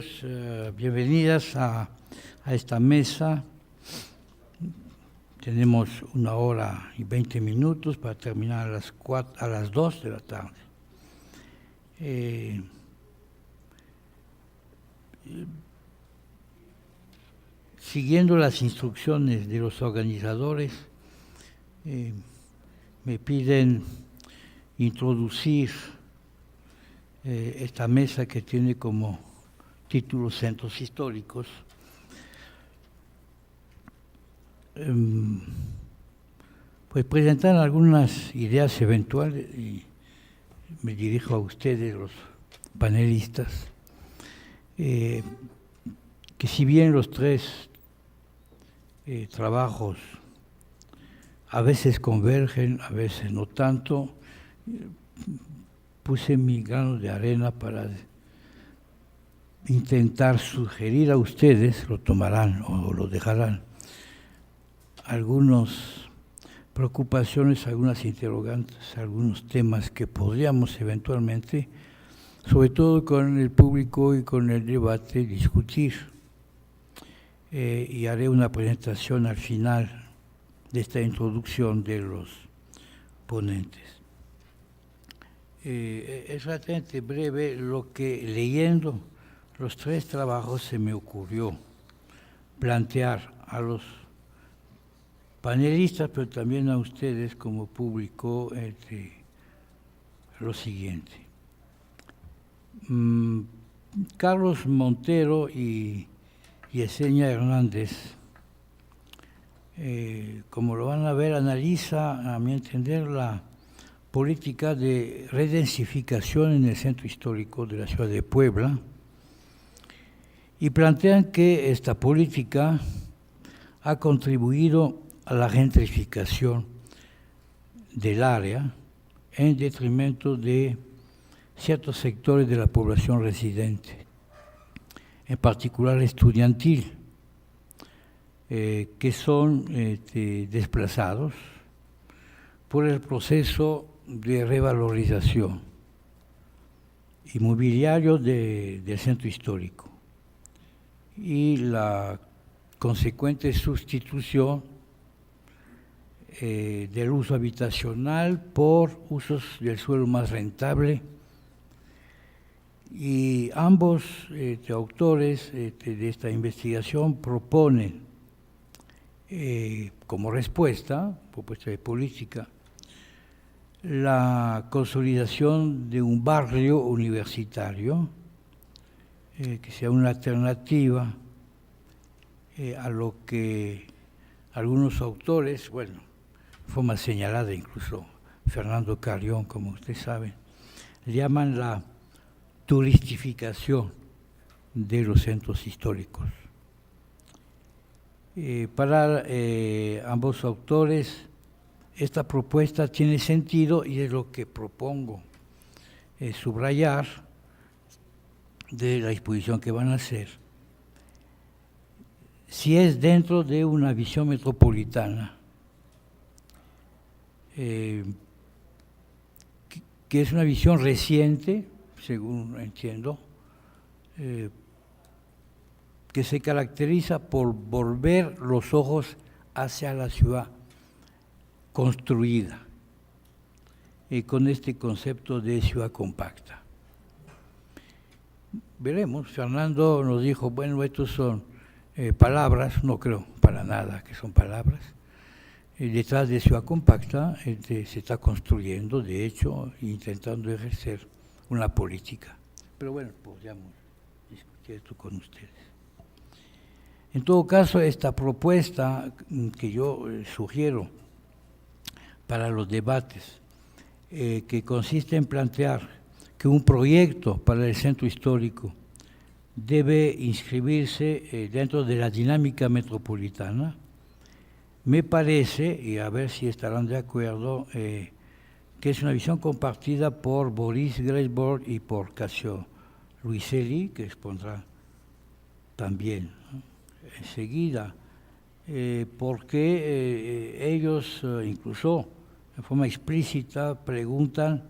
bienvenidos, bienvenidas a esta mesa. Tenemos 1 hora y 20 minutos para terminar a las 2 de la tarde. Siguiendo las instrucciones de los organizadores, me piden introducir esta mesa que tiene como título Centros Históricos. Pues presentar algunas ideas eventuales y me dirijo a ustedes, los panelistas, que si bien los tres trabajos a veces convergen, a veces no tanto, puse mi grano de arena para intentar sugerir a ustedes, lo tomarán o lo dejarán, algunas preocupaciones, algunas interrogantes, algunos temas que podríamos eventualmente, sobre todo con el público y con el debate, discutir. Y haré una presentación al final de esta introducción de los ponentes. Es relativamente breve lo que, leyendo los tres trabajos, se me ocurrió plantear a los panelistas, pero también a ustedes como público, lo siguiente. Carlos Montero y Yesenia Hernández, como lo van a ver, analiza, a mi entender, la política de redensificación en el centro histórico de la ciudad de Puebla y plantean que esta política ha contribuido a la gentrificación del área en detrimento de ciertos sectores de la población residente, en particular estudiantil, que son desplazados por el proceso de revalorización inmobiliario del centro histórico y la consecuente sustitución del uso habitacional por usos del suelo más rentable. Y ambos autores de esta investigación proponen como respuesta, propuesta de política, la consolidación de un barrio universitario que sea una alternativa a lo que algunos autores, bueno, de forma señalada incluso Fernando Carrión, como ustedes saben, le llaman la turistificación de los centros históricos. Para ambos autores, esta propuesta tiene sentido y es lo que propongo subrayar de la exposición que van a hacer. Si es dentro de una visión metropolitana, que es una visión reciente, según entiendo, que se caracteriza por volver los ojos hacia la ciudad construida, con este concepto de ciudad compacta. Veremos, Fernando nos dijo, bueno, estos son palabras, no creo para nada que son palabras. Detrás de ciudad compacta se está construyendo, de hecho, intentando ejercer una política. Pero bueno, podríamos discutir esto con ustedes. En todo caso, esta propuesta que yo sugiero para los debates, que consiste en plantear que un proyecto para el centro histórico debe inscribirse dentro de la dinámica metropolitana, me parece, y a ver si estarán de acuerdo, que es una visión compartida por Boris Greisborg y por Casio Luiselli, que expondrá también, ¿no?, enseguida, porque ellos incluso de forma explícita preguntan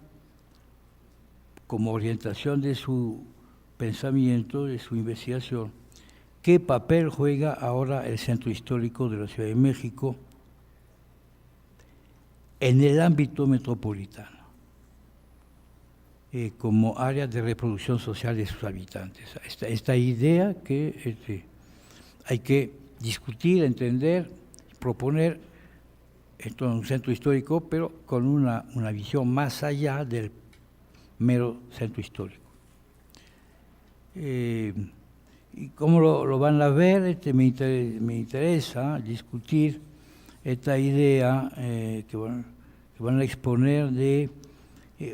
como orientación de su pensamiento, de su investigación, qué papel juega ahora el centro histórico de la Ciudad de México en el ámbito metropolitano, como área de reproducción social de sus habitantes. Esta idea que hay que discutir, entender, proponer esto en un centro histórico, pero con una visión más allá del mero centro histórico. Y cómo lo van a ver, me interesa discutir esta idea que van a exponer de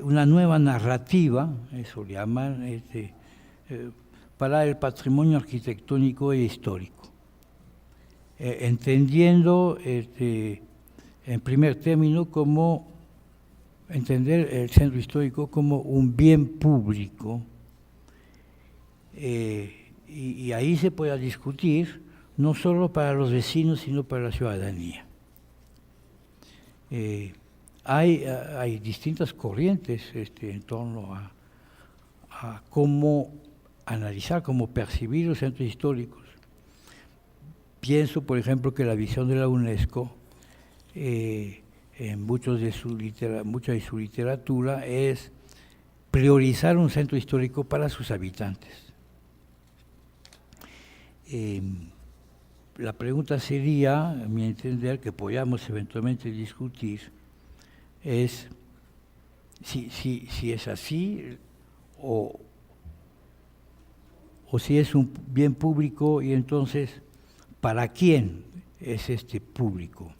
una nueva narrativa, eso le llaman, para el patrimonio arquitectónico e histórico, entendiendo en primer término como entender el centro histórico como un bien público, y ahí se pueda discutir no solo para los vecinos, sino para la ciudadanía. Hay distintas corrientes en torno a cómo analizar, cómo percibir los centros históricos. Pienso, por ejemplo, que la visión de la UNESCO, en mucha de su literatura, es priorizar un centro histórico para sus habitantes. La pregunta sería, a mi entender, que podamos eventualmente discutir, es si es así o si es un bien público, y entonces, ¿para quién es este público?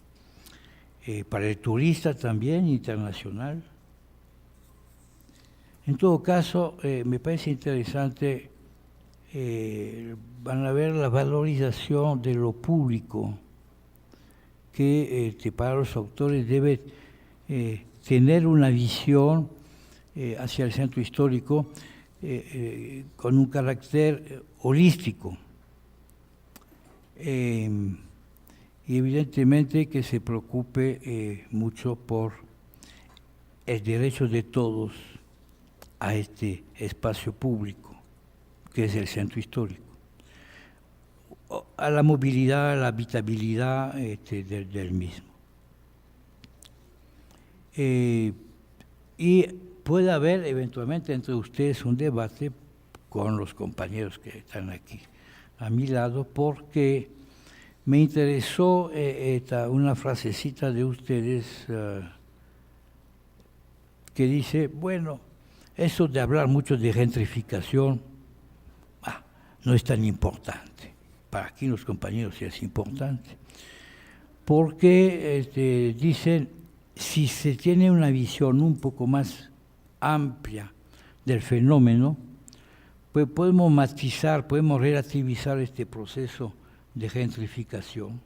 ¿Para el turista también, internacional? En todo caso, me parece interesante, van a ver la valorización de lo público, que para los autores debe tener una visión hacia el centro histórico con un carácter holístico, y evidentemente que se preocupe mucho por el derecho de todos a este espacio público, que es el centro histórico, a la movilidad, a la habitabilidad del mismo. Y puede haber eventualmente entre ustedes un debate con los compañeros que están aquí a mi lado, porque me interesó una frasecita de ustedes que dice, bueno, eso de hablar mucho de gentrificación no es tan importante. Para aquí los compañeros sí es importante, porque dicen, si se tiene una visión un poco más amplia del fenómeno, pues podemos matizar, podemos relativizar este proceso de gentrificación,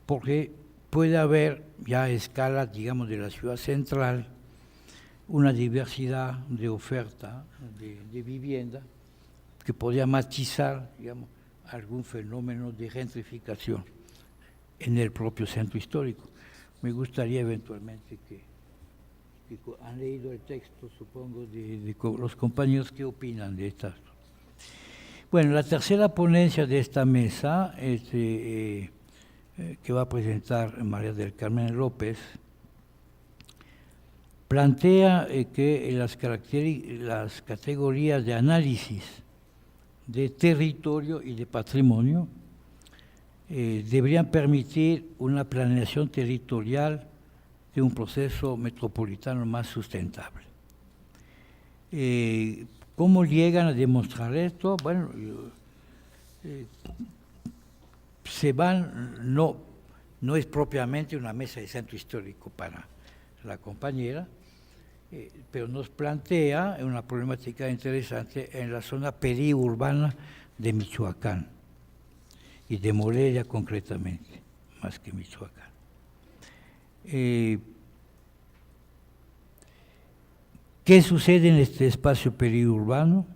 porque puede haber ya a escala, digamos, de la ciudad central, una diversidad de oferta de vivienda que podría matizar, digamos, algún fenómeno de gentrificación en el propio centro histórico. Me gustaría eventualmente que han leído el texto, supongo, de los compañeros, ¿qué opinan de estas? Bueno, la tercera ponencia de esta mesa, que va a presentar María del Carmen López, plantea que las categorías de análisis de territorio y de patrimonio deberían permitir una planeación territorial de un proceso metropolitano más sustentable. ¿Cómo llegan a demostrar esto? Bueno, no es propiamente una mesa de centro histórico para la compañera, pero nos plantea una problemática interesante en la zona periurbana de Michoacán y de Morelia concretamente, más que Michoacán. ¿Qué sucede en este espacio periurbano?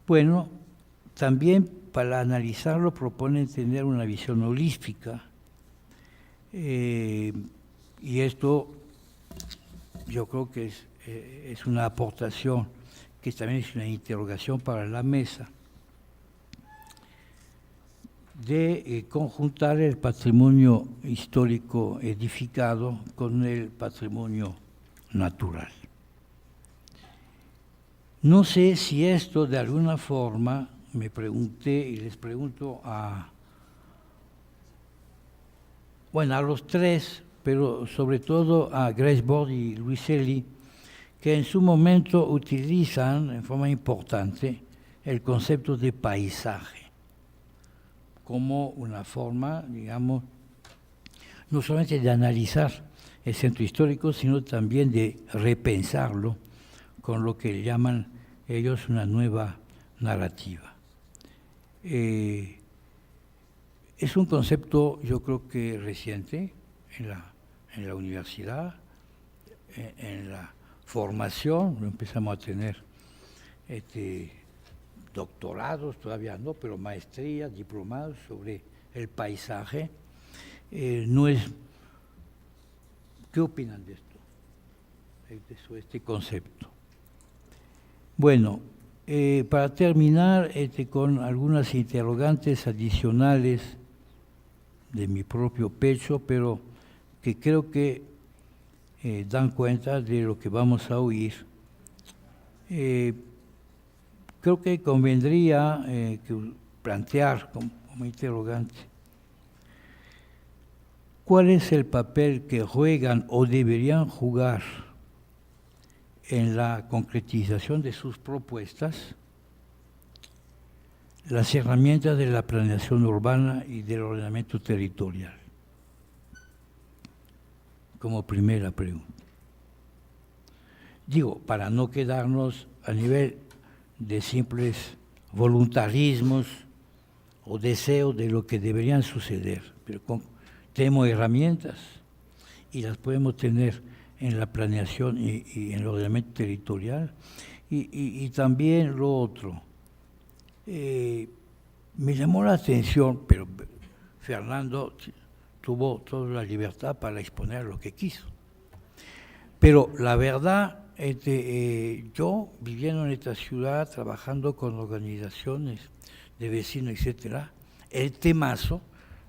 Bueno, también para analizarlo proponen tener una visión holística, y esto yo creo que es una aportación que también es una interrogación para la mesa, de conjuntar el patrimonio histórico edificado con el patrimonio natural. No sé si esto de alguna forma, me pregunté y les pregunto a los tres, pero sobre todo a Grace Bord y Luiselli, que en su momento utilizan en forma importante el concepto de paisaje como una forma, digamos, no solamente de analizar el centro histórico, sino también de repensarlo con lo que llaman ellos una nueva narrativa. Es un concepto, yo creo que reciente en la universidad, en la formación, empezamos a tener doctorados, todavía no, pero maestrías, diplomados sobre el paisaje. No es. ¿Qué opinan de esto? De este concepto. Bueno, para terminar con algunas interrogantes adicionales de mi propio pecho, pero que creo que dan cuenta de lo que vamos a oír. Creo que convendría plantear como interrogante cuál es el papel que juegan o deberían jugar en la concretización de sus propuestas las herramientas de la planeación urbana y del ordenamiento territorial. Como primera pregunta. Digo, para no quedarnos a nivel de simples voluntarismos o deseos de lo que deberían suceder, pero tenemos herramientas y las podemos tener en la planeación y en el ordenamiento territorial. Y también lo otro, me llamó la atención, pero Fernando tuvo toda la libertad para exponer lo que quiso. Pero la verdad, yo viviendo en esta ciudad, trabajando con organizaciones de vecinos, etcétera, el temazo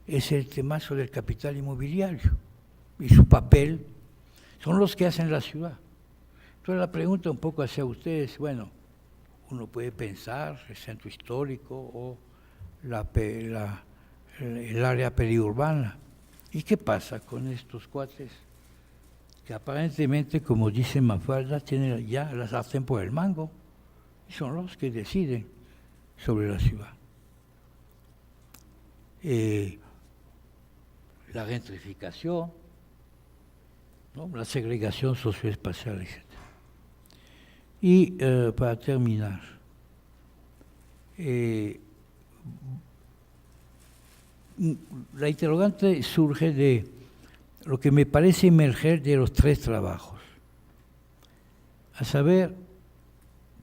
es el temazo del capital inmobiliario y su papel son los que hacen la ciudad. Entonces la pregunta un poco hacia ustedes, bueno, uno puede pensar el centro histórico o el área periurbana. ¿Y qué pasa con estos cuates que aparentemente, como dice Mafalda, tienen ya la sartén por el mango y son los que deciden sobre la ciudad? La gentrificación, ¿no? La segregación socioespacial, etc. Y para terminar, la interrogante surge de lo que me parece emerger de los tres trabajos. A saber,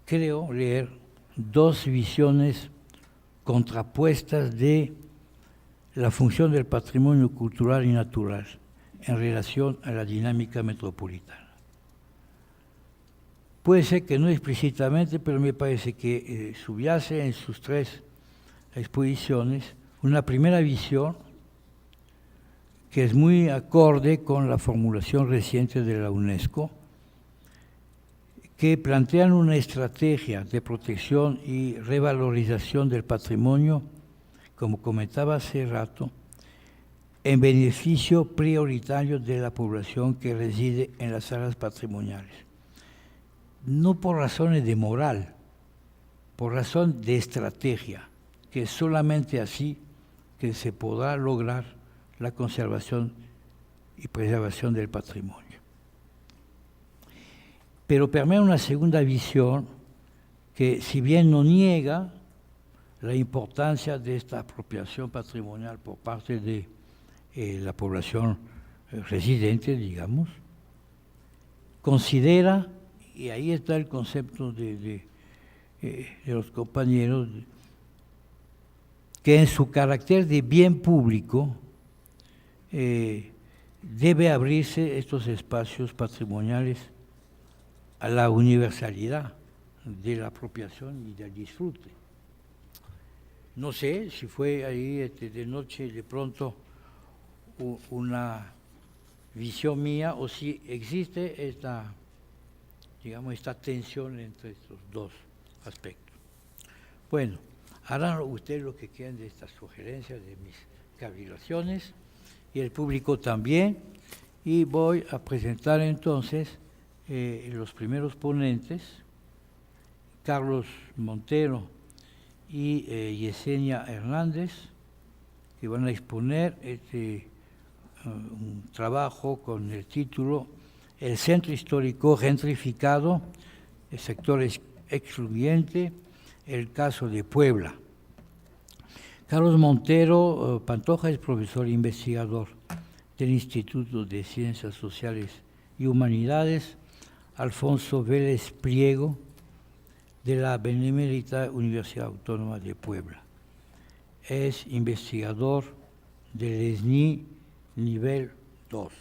creo leer dos visiones contrapuestas de la función del patrimonio cultural y natural en relación a la dinámica metropolitana. Puede ser que no explícitamente, pero me parece que subyace en sus tres exposiciones una primera visión que es muy acorde con la formulación reciente de la UNESCO, que plantean una estrategia de protección y revalorización del patrimonio, como comentaba hace rato, en beneficio prioritario de la población que reside en las áreas patrimoniales. No por razones de moral, por razón de estrategia, que es solamente así que se podrá lograr la conservación y preservación del patrimonio. Pero permea una segunda visión que, si bien no niega la importancia de esta apropiación patrimonial por parte de la población residente, digamos, considera, y ahí está el concepto de los compañeros, que en su carácter de bien público debe abrirse estos espacios patrimoniales a la universalidad de la apropiación y del disfrute. No sé si fue ahí de noche de pronto una visión mía o si existe esta, digamos, esta tensión entre estos dos aspectos. Bueno, harán ustedes lo que quieran de estas sugerencias, de mis cavilaciones, y el público también, y voy a presentar entonces los primeros ponentes, Carlos Montero y Yesenia Hernández, que van a exponer un trabajo con el título El Centro Histórico Gentrificado, el sector excluyente, el caso de Puebla. Carlos Montero Pantoja es profesor e investigador del Instituto de Ciencias Sociales y Humanidades Alfonso Vélez Pliego de la Benemérita Universidad Autónoma de Puebla. Es investigador del SNI nivel 2.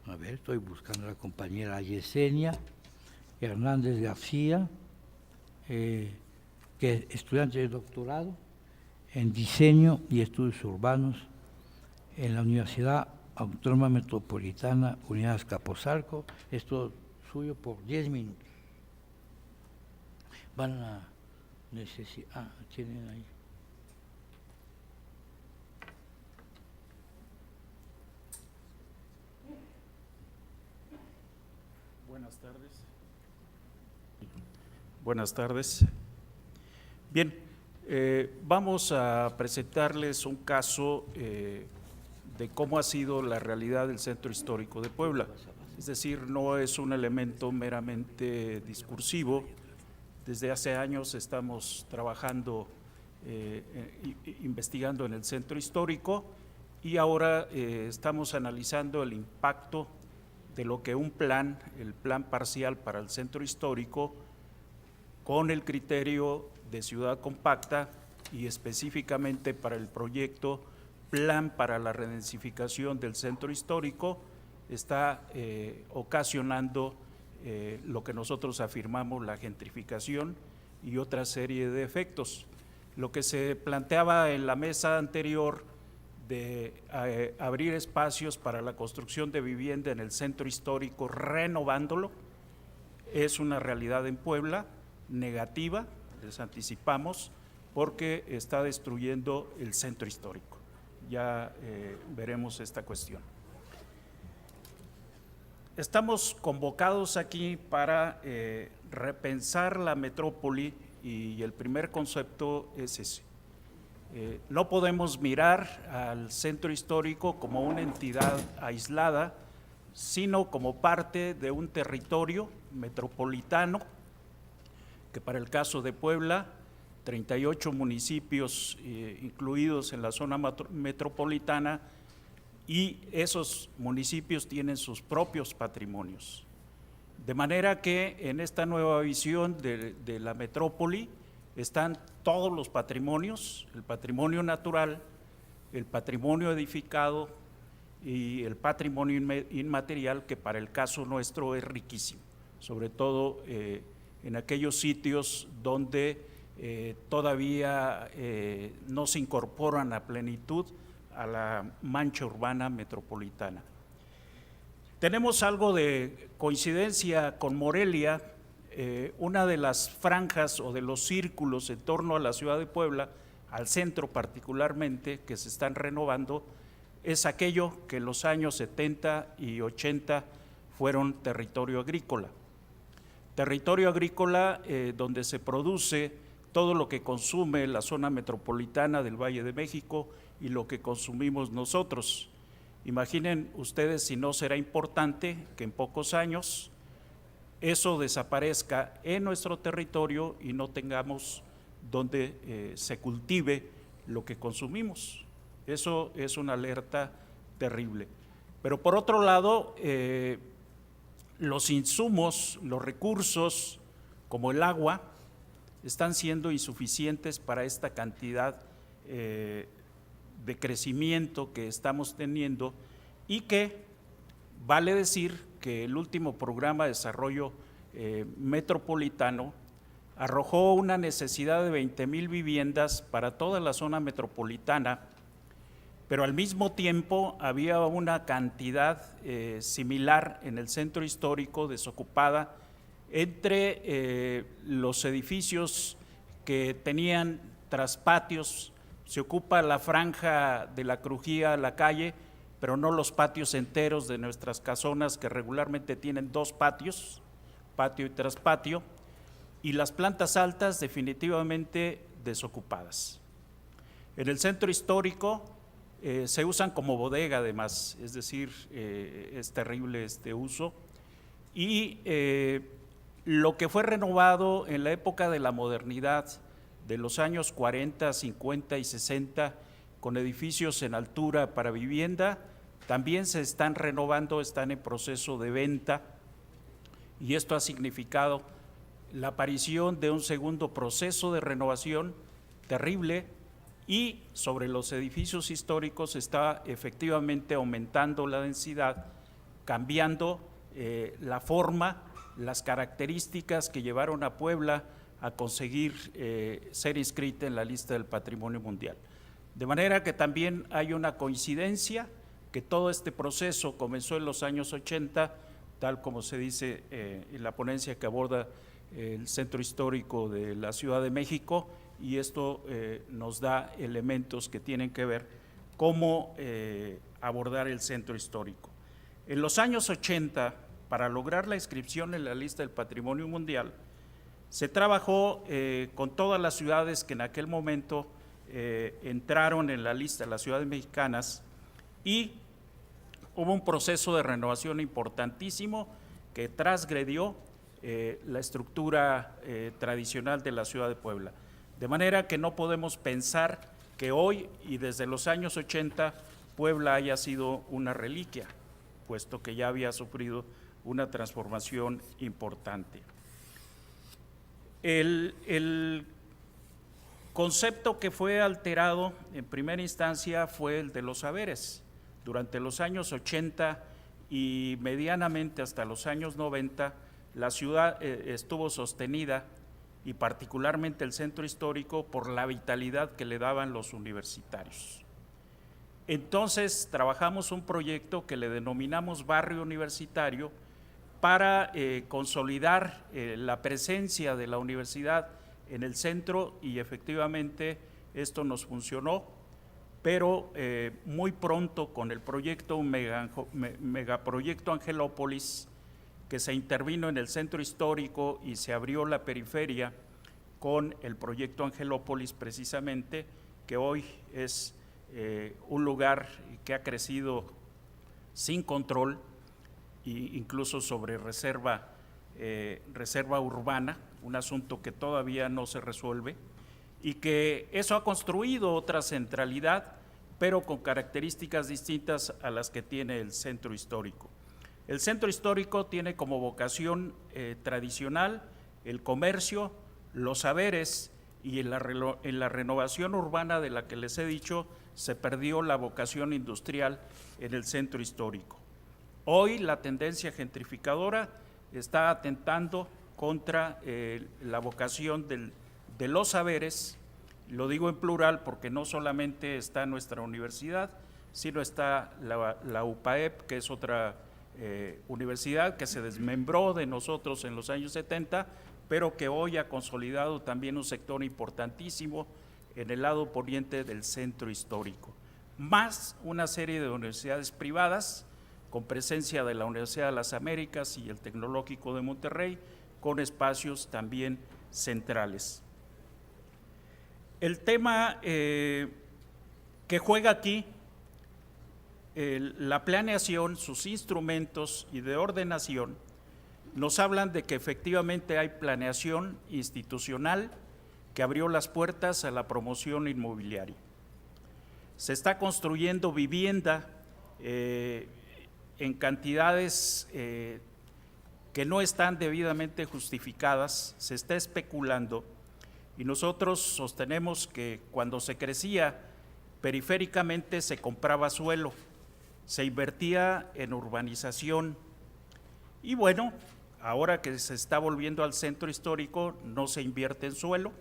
A ver, estoy buscando a la compañera Yesenia Hernández García, que es estudiante de doctorado en Diseño y Estudios Urbanos en la Universidad Autónoma Metropolitana Unidad Azcapotzalco. Esto suyo por 10 minutos. Van a necesitar, tienen ahí. Buenas tardes. Buenas tardes. Bien, vamos a presentarles un caso de cómo ha sido la realidad del Centro Histórico de Puebla. Es decir, no es un elemento meramente discursivo. Desde hace años estamos trabajando, investigando en el Centro Histórico y ahora estamos analizando el impacto de lo que un plan, el plan parcial para el Centro Histórico, con el criterio de ciudad compacta y específicamente para el proyecto Plan para la Redensificación del Centro Histórico, está ocasionando lo que nosotros afirmamos la gentrificación y otra serie de efectos. Lo que se planteaba en la mesa anterior de abrir espacios para la construcción de vivienda en el Centro Histórico, renovándolo, es una realidad en Puebla negativa, les anticipamos, porque está destruyendo el Centro Histórico. Ya veremos esta cuestión. Estamos convocados aquí para repensar la metrópoli y el primer concepto es ese. No podemos mirar al Centro Histórico como una entidad aislada, sino como parte de un territorio metropolitano que para el caso de Puebla, 38 municipios incluidos en la zona metropolitana, y esos municipios tienen sus propios patrimonios. De manera que en esta nueva visión de la metrópoli están todos los patrimonios, el patrimonio natural, el patrimonio edificado y el patrimonio inmaterial, que para el caso nuestro es riquísimo, sobre todo en aquellos sitios donde todavía no se incorporan a plenitud a la mancha urbana metropolitana. Tenemos algo de coincidencia con Morelia. Una de las franjas o de los círculos en torno a la ciudad de Puebla, al centro particularmente, que se están renovando, es aquello que en los años 70 y 80 fueron territorio agrícola. Territorio agrícola donde se produce todo lo que consume la zona metropolitana del Valle de México y lo que consumimos nosotros. Imaginen ustedes si no será importante que en pocos años eso desaparezca en nuestro territorio y no tengamos donde se cultive lo que consumimos. Eso es una alerta terrible. Pero por otro lado, los insumos, los recursos, como el agua, están siendo insuficientes para esta cantidad de crecimiento que estamos teniendo y que vale decir que el último programa de desarrollo metropolitano arrojó una necesidad de 20,000 viviendas para toda la zona metropolitana, pero al mismo tiempo había una cantidad similar en el centro histórico desocupada entre los edificios que tenían traspatios. Se ocupa la franja de la crujía, la calle, pero no los patios enteros de nuestras casonas que regularmente tienen 2 patios, patio y traspatio, y las plantas altas definitivamente desocupadas. En el centro histórico se usan como bodega además, es decir, es terrible este uso, y lo que fue renovado en la época de la modernidad, de los años 40, 50 y 60, con edificios en altura para vivienda, también se están renovando, están en proceso de venta, y esto ha significado la aparición de un segundo proceso de renovación terrible, y sobre los edificios históricos está efectivamente aumentando la densidad, cambiando la forma, las características que llevaron a Puebla a conseguir ser inscrita en la lista del Patrimonio Mundial. De manera que también hay una coincidencia, que todo este proceso comenzó en los años 80, tal como se dice en la ponencia que aborda el Centro Histórico de la Ciudad de México, y esto nos da elementos que tienen que ver cómo abordar el Centro Histórico. En los años 80, para lograr la inscripción en la lista del Patrimonio Mundial, se trabajó con todas las ciudades que en aquel momento entraron en la lista, las ciudades mexicanas, y hubo un proceso de renovación importantísimo que transgredió la estructura tradicional de la ciudad de Puebla. De manera que no podemos pensar que hoy y desde los años 80 Puebla haya sido una reliquia, puesto que ya había sufrido una transformación importante. El concepto que fue alterado en primera instancia fue el de los saberes. Durante los años 80 y medianamente hasta los años 90, la ciudad estuvo sostenida, y particularmente el centro histórico, por la vitalidad que le daban los universitarios. Entonces trabajamos un proyecto que le denominamos Barrio Universitario para consolidar la presencia de la universidad en el centro, y efectivamente esto nos funcionó, pero muy pronto con el proyecto, un megaproyecto Angelópolis, que se intervino en el centro histórico y se abrió la periferia con el proyecto Angelópolis precisamente, que hoy es un lugar que ha crecido sin control, e incluso sobre reserva urbana, un asunto que todavía no se resuelve, y que eso ha construido otra centralidad, pero con características distintas a las que tiene el centro histórico. El centro histórico tiene como vocación tradicional el comercio, los saberes, y en la renovación urbana de la que les he dicho, se perdió la vocación industrial en el centro histórico. Hoy la tendencia gentrificadora está atentando contra la vocación de los saberes. Lo digo en plural porque no solamente está nuestra universidad, sino está la UPAEP, que es otra universidad que se desmembró de nosotros en los años 70, pero que hoy ha consolidado también un sector importantísimo en el lado poniente del centro histórico, más una serie de universidades privadas con presencia de la Universidad de las Américas y el Tecnológico de Monterrey, con espacios también centrales. El tema que juega aquí, la planeación, sus instrumentos y de ordenación, nos hablan de que efectivamente hay planeación institucional que abrió las puertas a la promoción inmobiliaria. Se está construyendo vivienda en cantidades que no están debidamente justificadas, se está especulando, y nosotros sostenemos que cuando se crecía periféricamente se compraba suelo, se invertía en urbanización y bueno, ahora que se está volviendo al centro histórico no se invierte en suelo.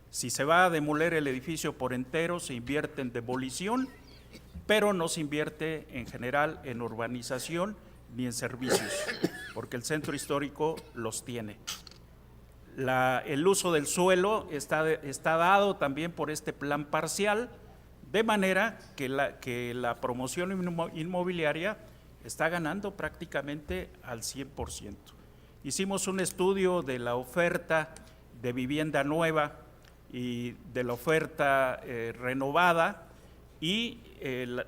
Si se va a demoler el edificio por entero, se invierte en demolición, pero no se invierte en general en urbanización ni en servicios, porque el centro histórico los tiene. El uso del suelo está dado también por este plan parcial, de manera que la promoción inmobiliaria está ganando prácticamente al 100%. Hicimos un estudio de la oferta de vivienda nueva y de la oferta renovada, y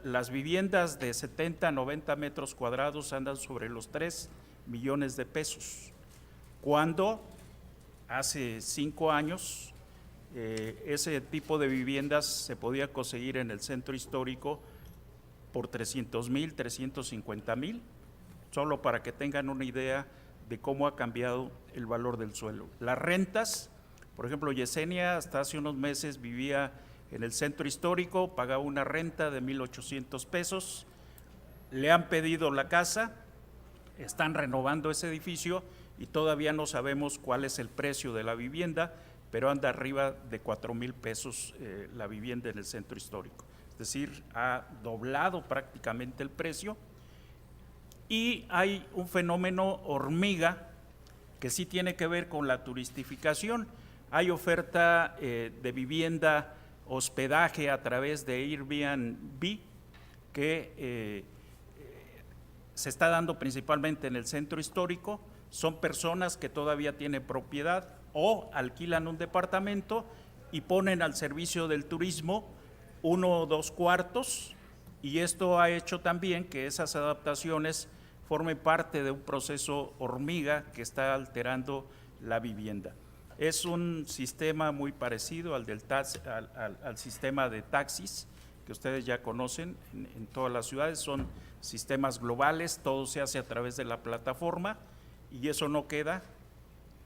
las viviendas de 70 a 90 metros cuadrados andan sobre los 3 millones de pesos, cuando hace 5 años ese tipo de viviendas se podía conseguir en el centro histórico por 300,000, 350,000, solo para que tengan una idea de cómo ha cambiado el valor del suelo. Las rentas, por ejemplo, Yesenia hasta hace unos meses vivía en el centro histórico, pagaba una renta de 1,800 pesos, le han pedido la casa, están renovando ese edificio y todavía no sabemos cuál es el precio de la vivienda, pero anda arriba de 4,000 pesos la vivienda en el centro histórico. Es decir, ha doblado prácticamente el precio. Y hay un fenómeno hormiga que sí tiene que ver con la turistificación. Hay oferta de vivienda, hospedaje a través de Airbnb, que se está dando principalmente en el centro histórico. Son personas que todavía tienen propiedad o alquilan un departamento y ponen al servicio del turismo 1 o 2 cuartos, y esto ha hecho también que esas adaptaciones formen parte de un proceso hormiga que está alterando la vivienda. Es un sistema muy parecido al al sistema de taxis que ustedes ya conocen en todas las ciudades. Son sistemas globales, todo se hace a través de la plataforma y eso no queda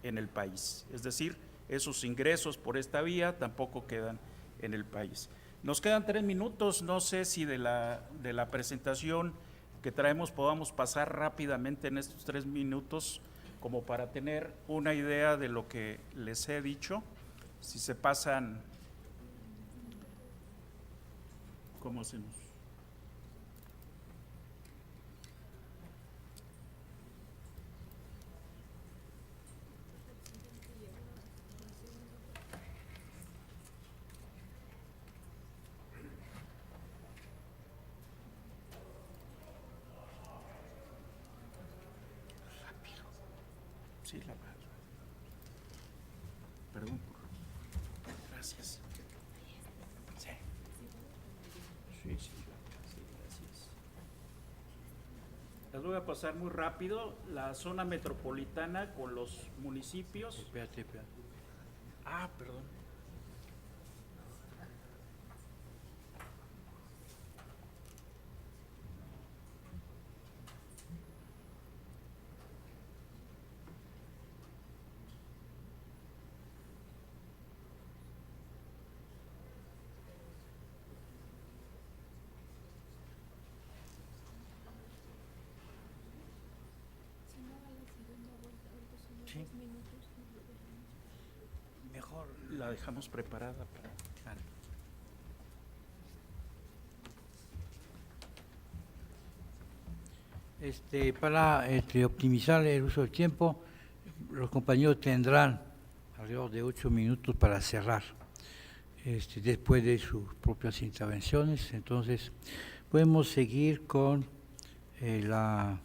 en el país. Es decir, esos ingresos por esta vía tampoco quedan en el país. Nos quedan 3 minutos, no sé si de la presentación que traemos podamos pasar rápidamente en estos 3 minutos como para tener una idea de lo que les he dicho. Si se pasan, ¿cómo hacemos? Sí, perdón. Gracias. Sí. Sí, gracias. Las voy a pasar muy rápido. La zona metropolitana con los municipios. Espérate. Ah, perdón. Sí. Mejor La dejamos preparada para… Para optimizar el uso del tiempo, los compañeros tendrán alrededor de 8 minutos para cerrar después de sus propias intervenciones. Entonces, podemos seguir con la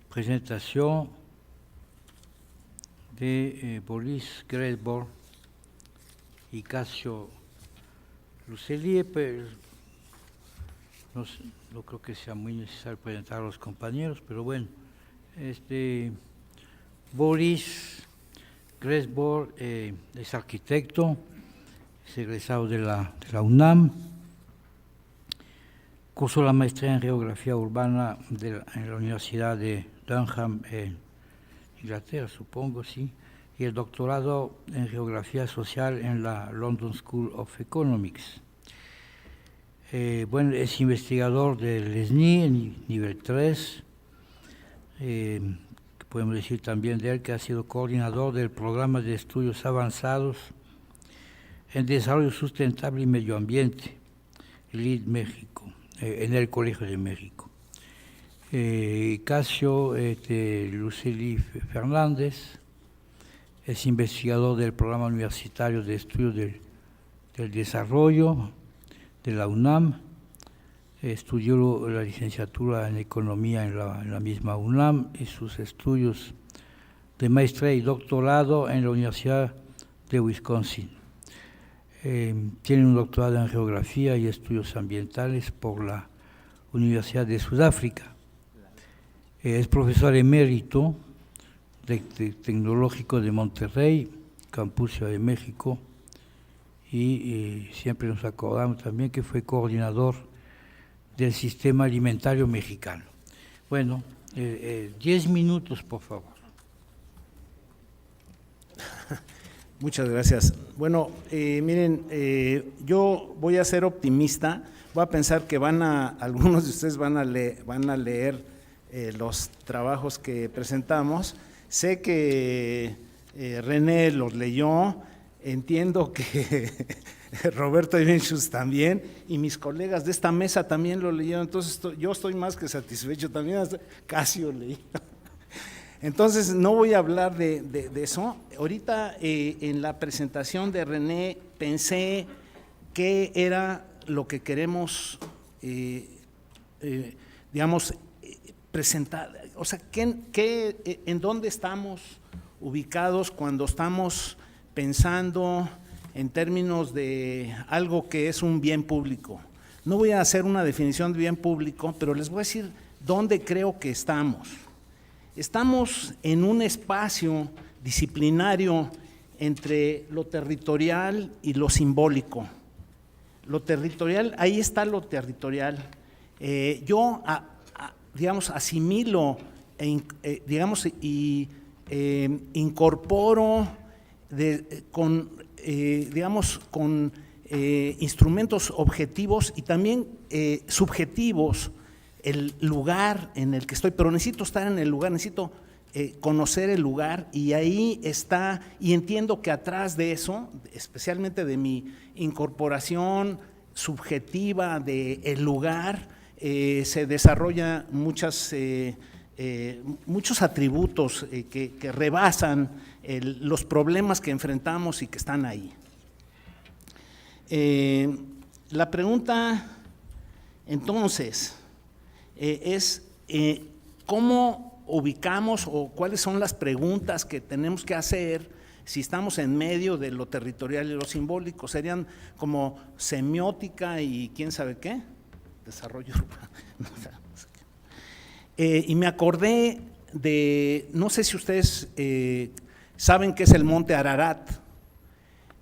presentación de Boris Gresborg y Casio Lucelier, pero no creo que sea muy necesario presentar a los compañeros, pero bueno, Boris Gresborg es arquitecto, es egresado de la UNAM, cursó la maestría en geografía urbana en la Universidad de Durham, Inglaterra, supongo, sí, y el doctorado en geografía social en la London School of Economics. Bueno, es investigador del SNI en nivel 3. Podemos decir también de él que ha sido coordinador del programa de estudios avanzados en desarrollo sustentable y medio ambiente, LEED México, en el Colegio de México. Casio Luceli Fernández es investigador del programa universitario de estudios del desarrollo de la UNAM. Estudió la licenciatura en Economía en la misma UNAM y sus estudios de maestría y doctorado en la Universidad de Wisconsin. Tiene un doctorado en Geografía y Estudios Ambientales por la Universidad de Sudáfrica. Es profesor emérito del Tecnológico de Monterrey, Campus Ciudad de México, y siempre nos acordamos también que fue coordinador del Sistema Alimentario Mexicano. Bueno, 10 minutos, por favor. Muchas gracias. Bueno, miren, yo voy a ser optimista, voy a pensar que algunos de ustedes van a leer los trabajos que presentamos. Sé que René los leyó, entiendo que Roberto Ibenchus también, y mis colegas de esta mesa también lo leyeron, entonces yo estoy más que satisfecho, también Casio leí. Entonces no voy a hablar de eso. Ahorita en la presentación de René pensé qué era lo que queremos, digamos, presentar, o sea, en dónde estamos ubicados cuando estamos pensando en términos de algo que es un bien público. No voy a hacer una definición de bien público, pero les voy a decir dónde creo que estamos. Estamos en un espacio disciplinario entre lo territorial y lo simbólico. Lo territorial, ahí está lo territorial. Yo, digamos, asimilo, digamos, y incorporo con instrumentos objetivos y también subjetivos el lugar en el que estoy, pero necesito estar en el lugar, necesito conocer el lugar, y ahí está, y entiendo que atrás de eso, especialmente de mi incorporación subjetiva del lugar, se desarrolla muchos atributos que rebasan los problemas que enfrentamos y que están ahí. La pregunta entonces es ¿cómo ubicamos o cuáles son las preguntas que tenemos que hacer si estamos en medio de lo territorial y lo simbólico? Serían como semiótica y quién sabe qué, desarrollo urbano. Y me acordé de, no sé si ustedes saben qué es el Monte Ararat.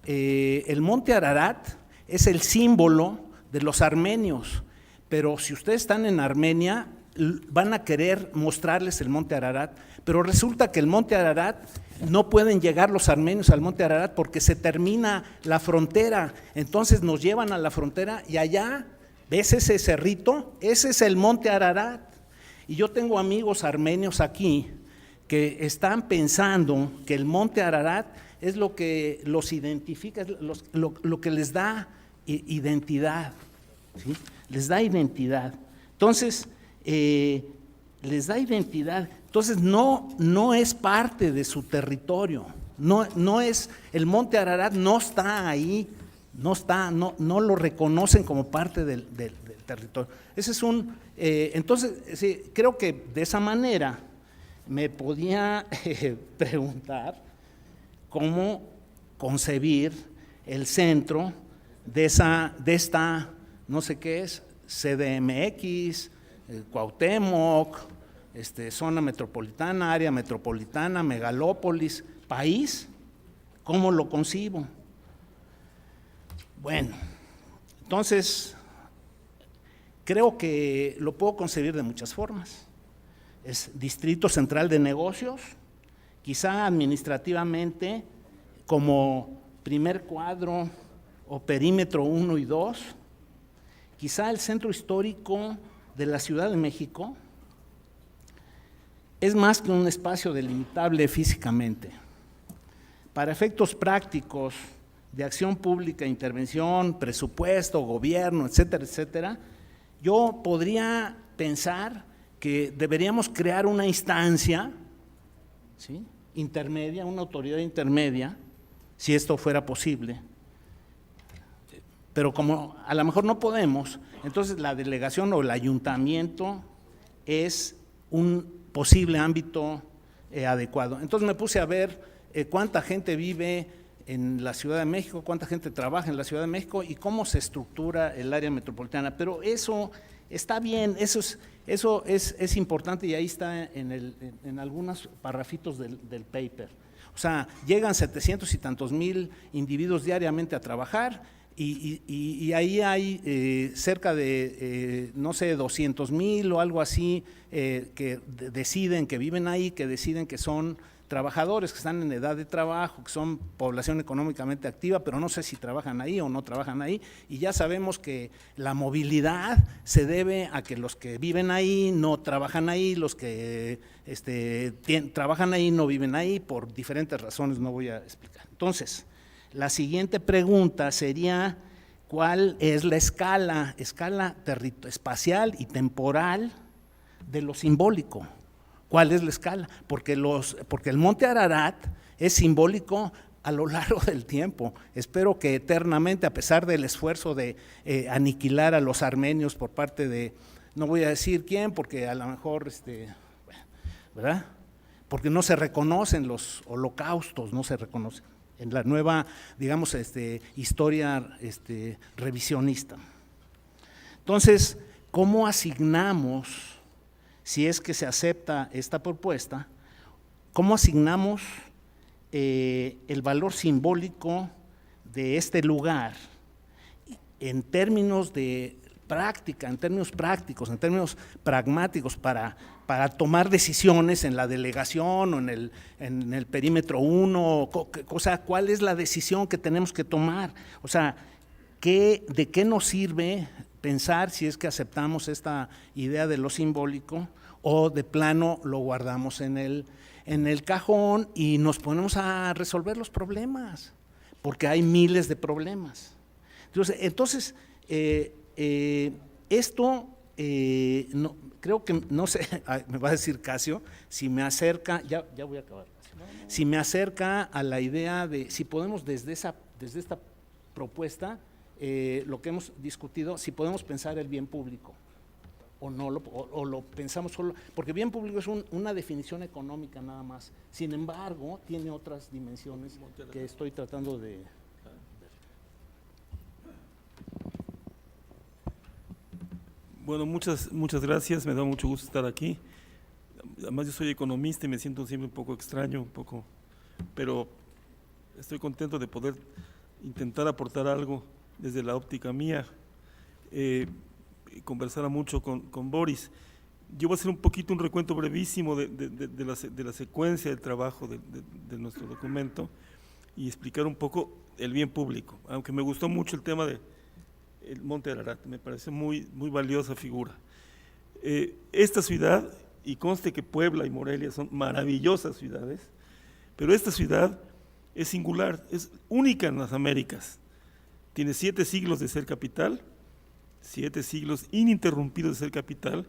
El Monte Ararat es el símbolo de los armenios, pero si ustedes están en Armenia van a querer mostrarles el Monte Ararat, pero resulta que el Monte Ararat no pueden llegar los armenios al Monte Ararat porque se termina la frontera, entonces nos llevan a la frontera y allá, ¿ves ese cerrito? Ese es el Monte Ararat. Y yo tengo amigos armenios aquí que están pensando que el Monte Ararat es lo que los identifica, lo que les da identidad, ¿sí? Les da identidad. Entonces, les da identidad. Entonces, no es parte de su territorio. No es, el Monte Ararat no está ahí, no lo reconocen como parte del territorio. Ese es entonces, sí, creo que de esa manera me podía preguntar cómo concebir el centro de esta, no sé qué es, CDMX, Cuauhtémoc, zona metropolitana, área metropolitana, megalópolis, país, ¿cómo lo concibo? Bueno, entonces creo que lo puedo concebir de muchas formas. Es distrito central de negocios, quizá administrativamente como primer cuadro o perímetro 1 y 2, quizá el centro histórico de la Ciudad de México es más que un espacio delimitable físicamente. Para efectos prácticos de acción pública, intervención, presupuesto, gobierno, etcétera, etcétera, yo podría pensar que deberíamos crear una instancia, ¿sí?, intermedia, una autoridad intermedia, si esto fuera posible. Pero como a lo mejor no podemos, entonces la delegación o el ayuntamiento es un posible ámbito adecuado. Entonces me puse a ver cuánta gente vive en la Ciudad de México, cuánta gente trabaja en la Ciudad de México y cómo se estructura el área metropolitana. Pero eso está bien, eso es importante y ahí está en algunos parrafitos del paper. O sea, llegan 700 y tantos mil individuos diariamente a trabajar y ahí hay cerca de, no sé, 200,000 o algo así que deciden, que viven ahí, que deciden que son trabajadores, que están en edad de trabajo, que son población económicamente activa, pero no sé si trabajan ahí o no trabajan ahí, y ya sabemos que la movilidad se debe a que los que viven ahí no trabajan ahí, los que trabajan ahí no viven ahí, por diferentes razones, no voy a explicar. Entonces, la siguiente pregunta sería, ¿cuál es la escala espacial y temporal de lo simbólico? ¿Cuál es la escala? Porque el Monte Ararat es simbólico a lo largo del tiempo. Espero que eternamente, a pesar del esfuerzo de aniquilar a los armenios por parte de, no voy a decir quién, porque a lo mejor, ¿verdad? Porque no se reconocen los holocaustos, no se reconocen en la nueva, digamos, historia revisionista. Entonces, ¿cómo asignamos? Si es que se acepta esta propuesta, ¿cómo asignamos el valor simbólico de este lugar en términos de práctica, en términos prácticos, en términos pragmáticos para tomar decisiones en la delegación o en el perímetro 1? O sea, ¿cuál es la decisión que tenemos que tomar? O sea, ¿de qué nos sirve pensar si es que aceptamos esta idea de lo simbólico o de plano lo guardamos en el cajón y nos ponemos a resolver los problemas? Porque hay miles de problemas. Entonces esto, no, creo que, no sé, me va a decir Casio, si me acerca, ya voy a acabar, si me acerca a la idea de si podemos desde esta propuesta, lo que hemos discutido, si podemos pensar el bien público o no, o lo pensamos solo, porque bien público es una definición económica nada más, sin embargo tiene otras dimensiones que estoy tratando de ver. Bueno, muchas gracias, me da mucho gusto estar aquí. Además yo soy economista y me siento siempre un poco extraño, pero estoy contento de poder intentar aportar algo desde la óptica mía. Conversara mucho con Boris. Yo voy a hacer un poquito un recuento brevísimo de la secuencia del trabajo de nuestro documento y explicar un poco el bien público, aunque me gustó mucho el tema del Monte Ararat, me parece muy valiosa figura. Esta ciudad, y conste que Puebla y Morelia son maravillosas ciudades, pero esta ciudad es singular, es única en las Américas. Tiene 7 siglos de ser capital, 7 siglos ininterrumpidos de ser capital,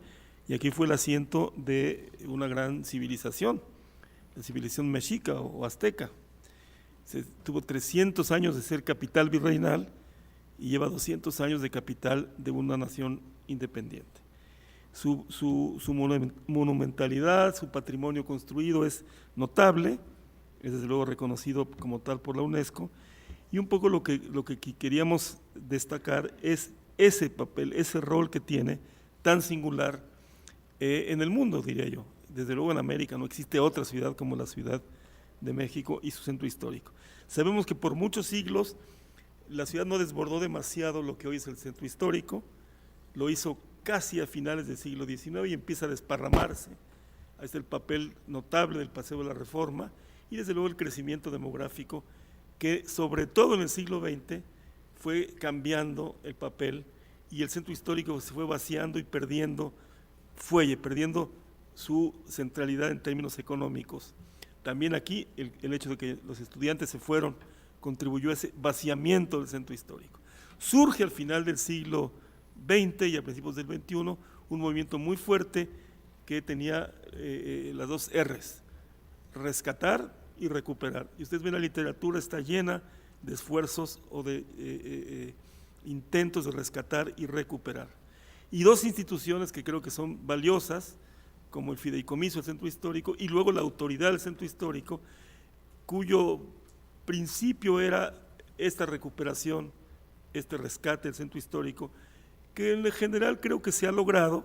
y aquí fue el asiento de una gran civilización, la civilización mexica o azteca. Tuvo 300 años de ser capital virreinal y lleva 200 años de capital de una nación independiente. Su monumentalidad, su patrimonio construido es notable, es desde luego reconocido como tal por la UNESCO, y un poco lo que queríamos destacar es ese papel, ese rol que tiene tan singular en el mundo, diría yo. Desde luego en América no existe otra ciudad como la Ciudad de México y su centro histórico. Sabemos que por muchos siglos la ciudad no desbordó demasiado lo que hoy es el centro histórico, lo hizo casi a finales del siglo XIX y empieza a desparramarse. Ahí está el papel notable del Paseo de la Reforma y desde luego el crecimiento demográfico que sobre todo en el siglo XX fue cambiando el papel y el centro histórico se fue vaciando y perdiendo fuelle, perdiendo su centralidad en términos económicos. También aquí el hecho de que los estudiantes se fueron contribuyó a ese vaciamiento del centro histórico. Surge al final del siglo XX y a principios del XXI un movimiento muy fuerte que tenía las dos R's, rescatar y recuperar. Y ustedes ven, la literatura está llena de esfuerzos o de intentos de rescatar y recuperar. Y dos instituciones que creo que son valiosas, como el fideicomiso del centro histórico y luego la autoridad del centro histórico, cuyo principio era esta recuperación, este rescate del centro histórico, que en general creo que se ha logrado,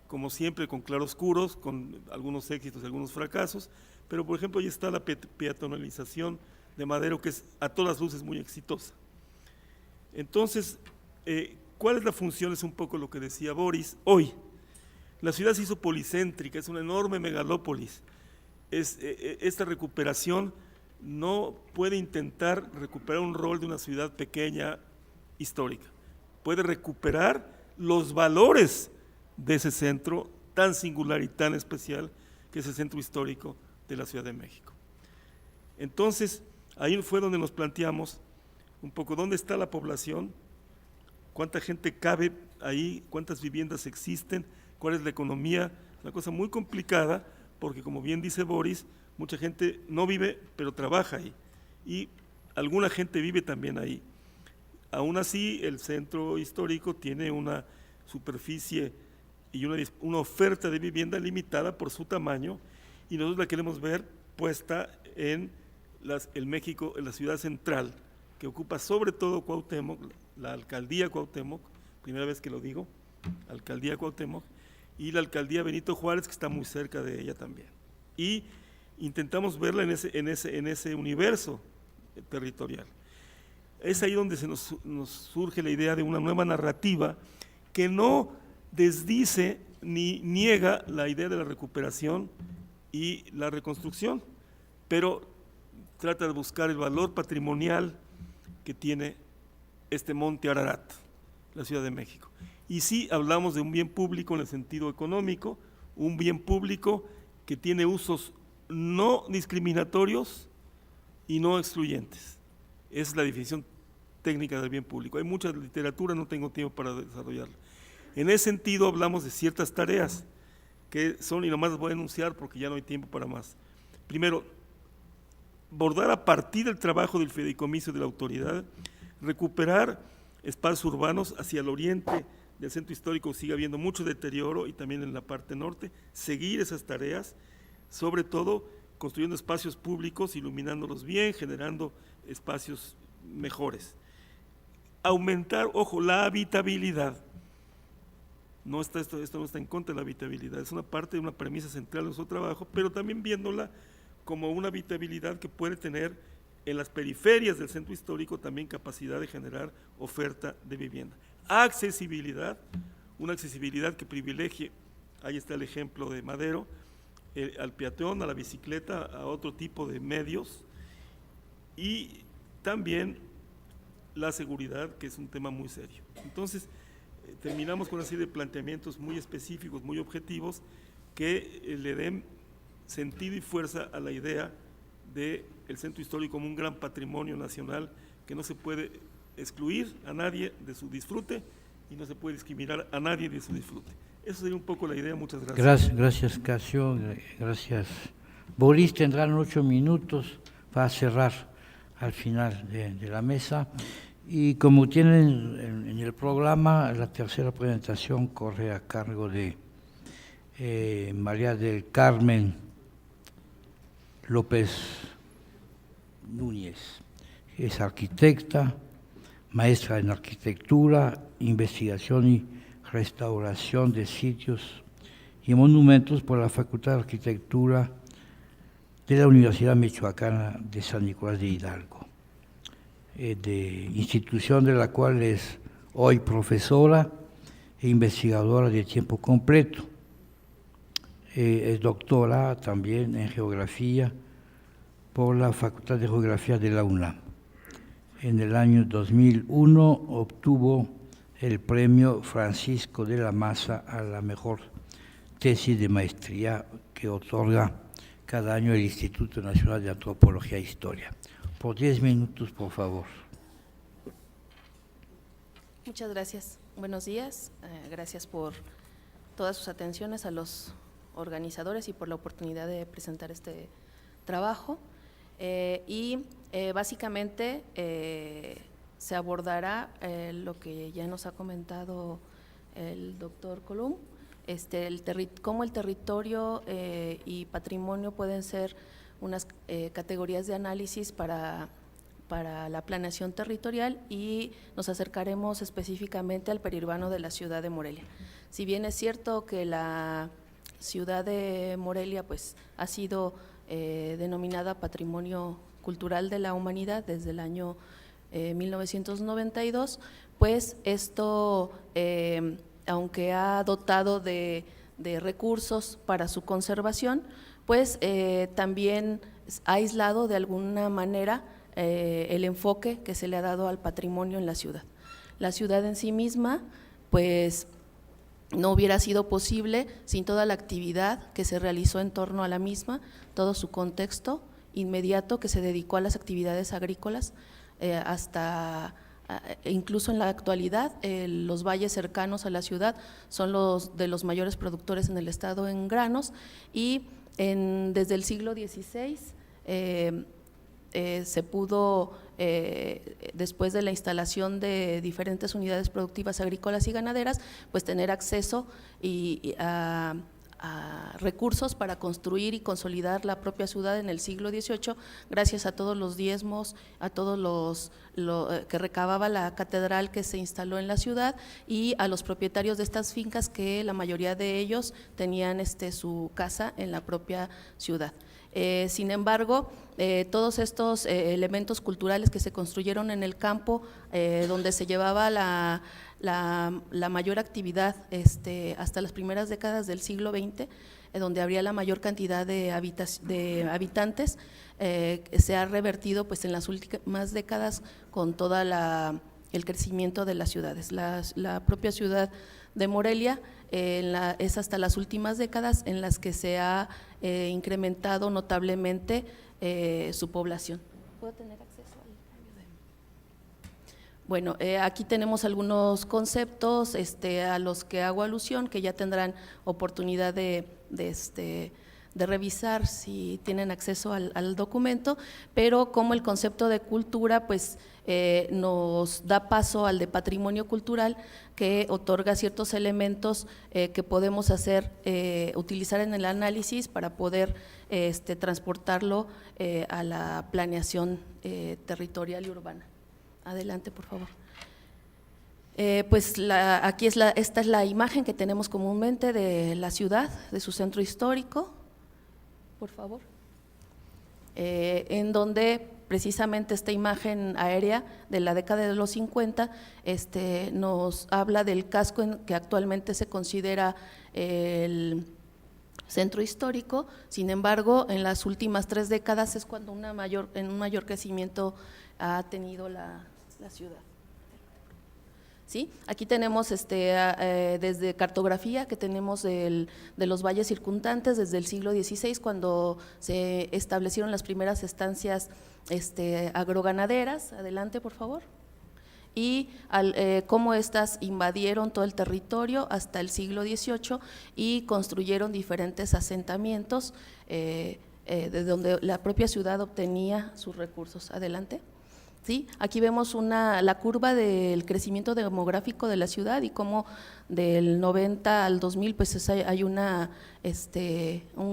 como siempre con claroscuros, con algunos éxitos y algunos fracasos, pero por ejemplo ahí está la peatonalización de Madero, que es a todas luces muy exitosa. Entonces, ¿cuál es la función? Es un poco lo que decía Boris. Hoy, la ciudad se hizo policéntrica, es una enorme megalópolis. Esta recuperación no puede intentar recuperar un rol de una ciudad pequeña histórica, puede recuperar los valores de ese centro tan singular y tan especial que es el centro histórico de la Ciudad de México. Entonces, ahí fue donde nos planteamos un poco dónde está la población, cuánta gente cabe ahí, cuántas viviendas existen, cuál es la economía. Es una cosa muy complicada porque, como bien dice Boris, mucha gente no vive, pero trabaja ahí, y alguna gente vive también ahí. Aún así, el centro histórico tiene una superficie y una oferta de vivienda limitada por su tamaño, y nosotros la queremos ver puesta en el México, en la ciudad central, que ocupa sobre todo Cuauhtémoc, la alcaldía Cuauhtémoc, primera vez que lo digo, alcaldía Cuauhtémoc, y la alcaldía Benito Juárez, que está muy cerca de ella también. Y intentamos verla en ese universo territorial. Es ahí donde nos surge la idea de una nueva narrativa que no desdice ni niega la idea de la recuperación y la reconstrucción, pero trata de buscar el valor patrimonial que tiene este Monte Ararat, la Ciudad de México. Y sí hablamos de un bien público en el sentido económico, un bien público que tiene usos no discriminatorios y no excluyentes. Esa es la definición técnica del bien público. Hay mucha literatura, no tengo tiempo para desarrollarla. En ese sentido hablamos de ciertas tareas que son, y nomás las voy a enunciar porque ya no hay tiempo para más. Primero, abordar a partir del trabajo del fideicomiso de la autoridad, recuperar espacios urbanos hacia el oriente del centro histórico. Sigue habiendo mucho deterioro, y también en la parte norte, seguir esas tareas, sobre todo construyendo espacios públicos, iluminándolos bien, generando espacios mejores. Aumentar, ojo, la habitabilidad. No está esto no está en contra de la habitabilidad, es una parte de una premisa central de nuestro trabajo, pero también viéndola como una habitabilidad que puede tener en las periferias del centro histórico también capacidad de generar oferta de vivienda. Accesibilidad, una accesibilidad que privilegie, ahí está el ejemplo de Madero, al peatón, a la bicicleta, a otro tipo de medios, y también la seguridad, que es un tema muy serio. Entonces, terminamos con una serie de planteamientos muy específicos, muy objetivos, que le den sentido y fuerza a la idea del centro histórico como un gran patrimonio nacional que no se puede excluir a nadie de su disfrute y no se puede discriminar a nadie de su disfrute. Eso sería un poco la idea. Muchas gracias. Gracias Casio, gracias. Boris, tendrán 8 minutos para cerrar al final de la mesa. Y como tienen en el programa, la tercera presentación corre a cargo de María del Carmen López Núñez. Es arquitecta, maestra en arquitectura, investigación y restauración de sitios y monumentos por la Facultad de Arquitectura de la Universidad Michoacana de San Nicolás de Hidalgo, de institución de la cual es hoy profesora e investigadora de tiempo completo. Es doctora también en geografía por la Facultad de Geografía de la UNAM. En el año 2001 obtuvo el premio Francisco de la Maza a la mejor tesis de maestría que otorga cada año el Instituto Nacional de Antropología e Historia. Por 10 minutos, por favor. Muchas gracias. Buenos días. Gracias por todas sus atenciones a los organizadores y por la oportunidad de presentar este trabajo. Básicamente se abordará lo que ya nos ha comentado el doctor Colum, cómo el territorio y patrimonio pueden ser unas categorías de análisis para la planeación territorial, y nos acercaremos específicamente al periurbano de la ciudad de Morelia. Si bien es cierto que la ciudad de Morelia pues ha sido denominada Patrimonio Cultural de la Humanidad desde el año 1992, pues esto, aunque ha dotado de recursos para su conservación, pues también ha aislado de alguna manera el enfoque que se le ha dado al patrimonio en la ciudad. La ciudad en sí misma, pues no hubiera sido posible sin toda la actividad que se realizó en torno a la misma, todo su contexto inmediato que se dedicó a las actividades agrícolas, hasta incluso en la actualidad los valles cercanos a la ciudad son los de los mayores productores en el estado en granos, y desde el siglo XVI se pudo, después de la instalación de diferentes unidades productivas agrícolas y ganaderas, pues tener acceso a recursos para construir y consolidar la propia ciudad en el siglo XVIII, gracias a todos los diezmos, a todos los que recababa la catedral que se instaló en la ciudad, y a los propietarios de estas fincas, que la mayoría de ellos tenían su casa en la propia ciudad. Sin embargo, todos estos elementos culturales que se construyeron en el campo, donde se llevaba la mayor actividad hasta las primeras décadas del siglo XX, donde habría la mayor cantidad de habitantes, se ha revertido pues en las últimas décadas con todo el crecimiento de las ciudades. La propia ciudad de Morelia es hasta las últimas décadas en las que se ha incrementado notablemente su población. ¿Puedo tener acceso al cambio de? Bueno, aquí tenemos algunos conceptos a los que hago alusión, que ya tendrán oportunidad de revisar si tienen acceso al documento, pero como el concepto de cultura pues nos da paso al de patrimonio cultural, que otorga ciertos elementos que podemos utilizar en el análisis para poder transportarlo a la planeación territorial y urbana. Adelante, por favor. Esta es la imagen que tenemos comúnmente de la ciudad, de su centro histórico, por favor, en donde precisamente esta imagen aérea de la década de los 50 nos habla del casco que actualmente se considera el centro histórico. Sin embargo, en las últimas 3 décadas es cuando un mayor crecimiento ha tenido la ciudad. ¿Sí? Aquí tenemos desde cartografía que tenemos de los valles circundantes desde el siglo XVI, cuando se establecieron las primeras estancias agroganaderas. Adelante, por favor. Y cómo éstas invadieron todo el territorio hasta el siglo XVIII y construyeron diferentes asentamientos de donde la propia ciudad obtenía sus recursos. Adelante. ¿Sí? Aquí vemos la curva del crecimiento demográfico de la ciudad, y cómo del 90 al 2000 pues hay un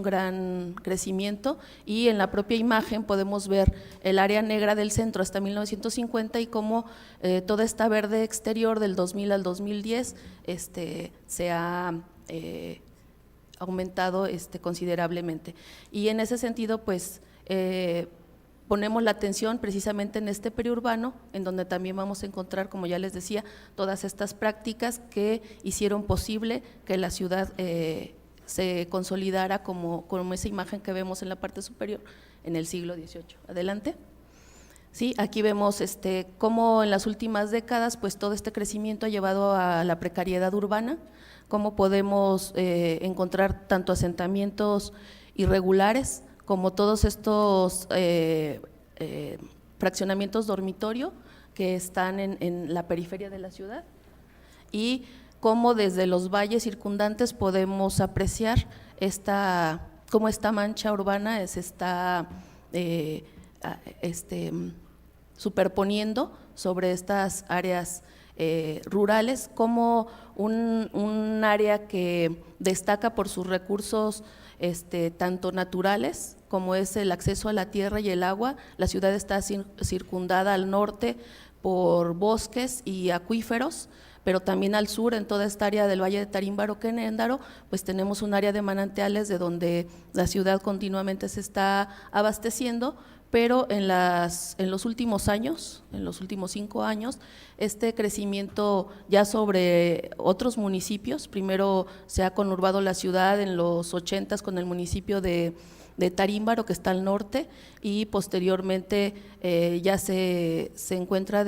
gran crecimiento, y en la propia imagen podemos ver el área negra del centro hasta 1950 y cómo toda esta verde exterior del 2000 al 2010 se ha aumentado considerablemente. Y en ese sentido pues ponemos la atención precisamente en este periurbano, en donde también vamos a encontrar, como ya les decía, todas estas prácticas que hicieron posible que la ciudad se consolidara como esa imagen que vemos en la parte superior en el siglo XVIII. Adelante. Sí, aquí vemos cómo en las últimas décadas pues todo este crecimiento ha llevado a la precariedad urbana, cómo podemos encontrar tanto asentamientos irregulares como todos estos fraccionamientos dormitorio que están en la periferia de la ciudad, y cómo desde los valles circundantes podemos apreciar cómo esta mancha urbana se está superponiendo sobre estas áreas rurales, como un área que destaca por sus recursos tanto naturales como es el acceso a la tierra y el agua. La ciudad está circundada al norte por bosques y acuíferos, pero también al sur, en toda esta área del Valle de Tarímbaro-Quenéndaro, pues tenemos un área de manantiales de donde la ciudad continuamente se está abasteciendo, pero en los últimos años, en los últimos 5 años, este crecimiento ya sobre otros municipios, primero se ha conurbado la ciudad en los 80s con el municipio de Tarímbaro, que está al norte, y posteriormente ya se encuentra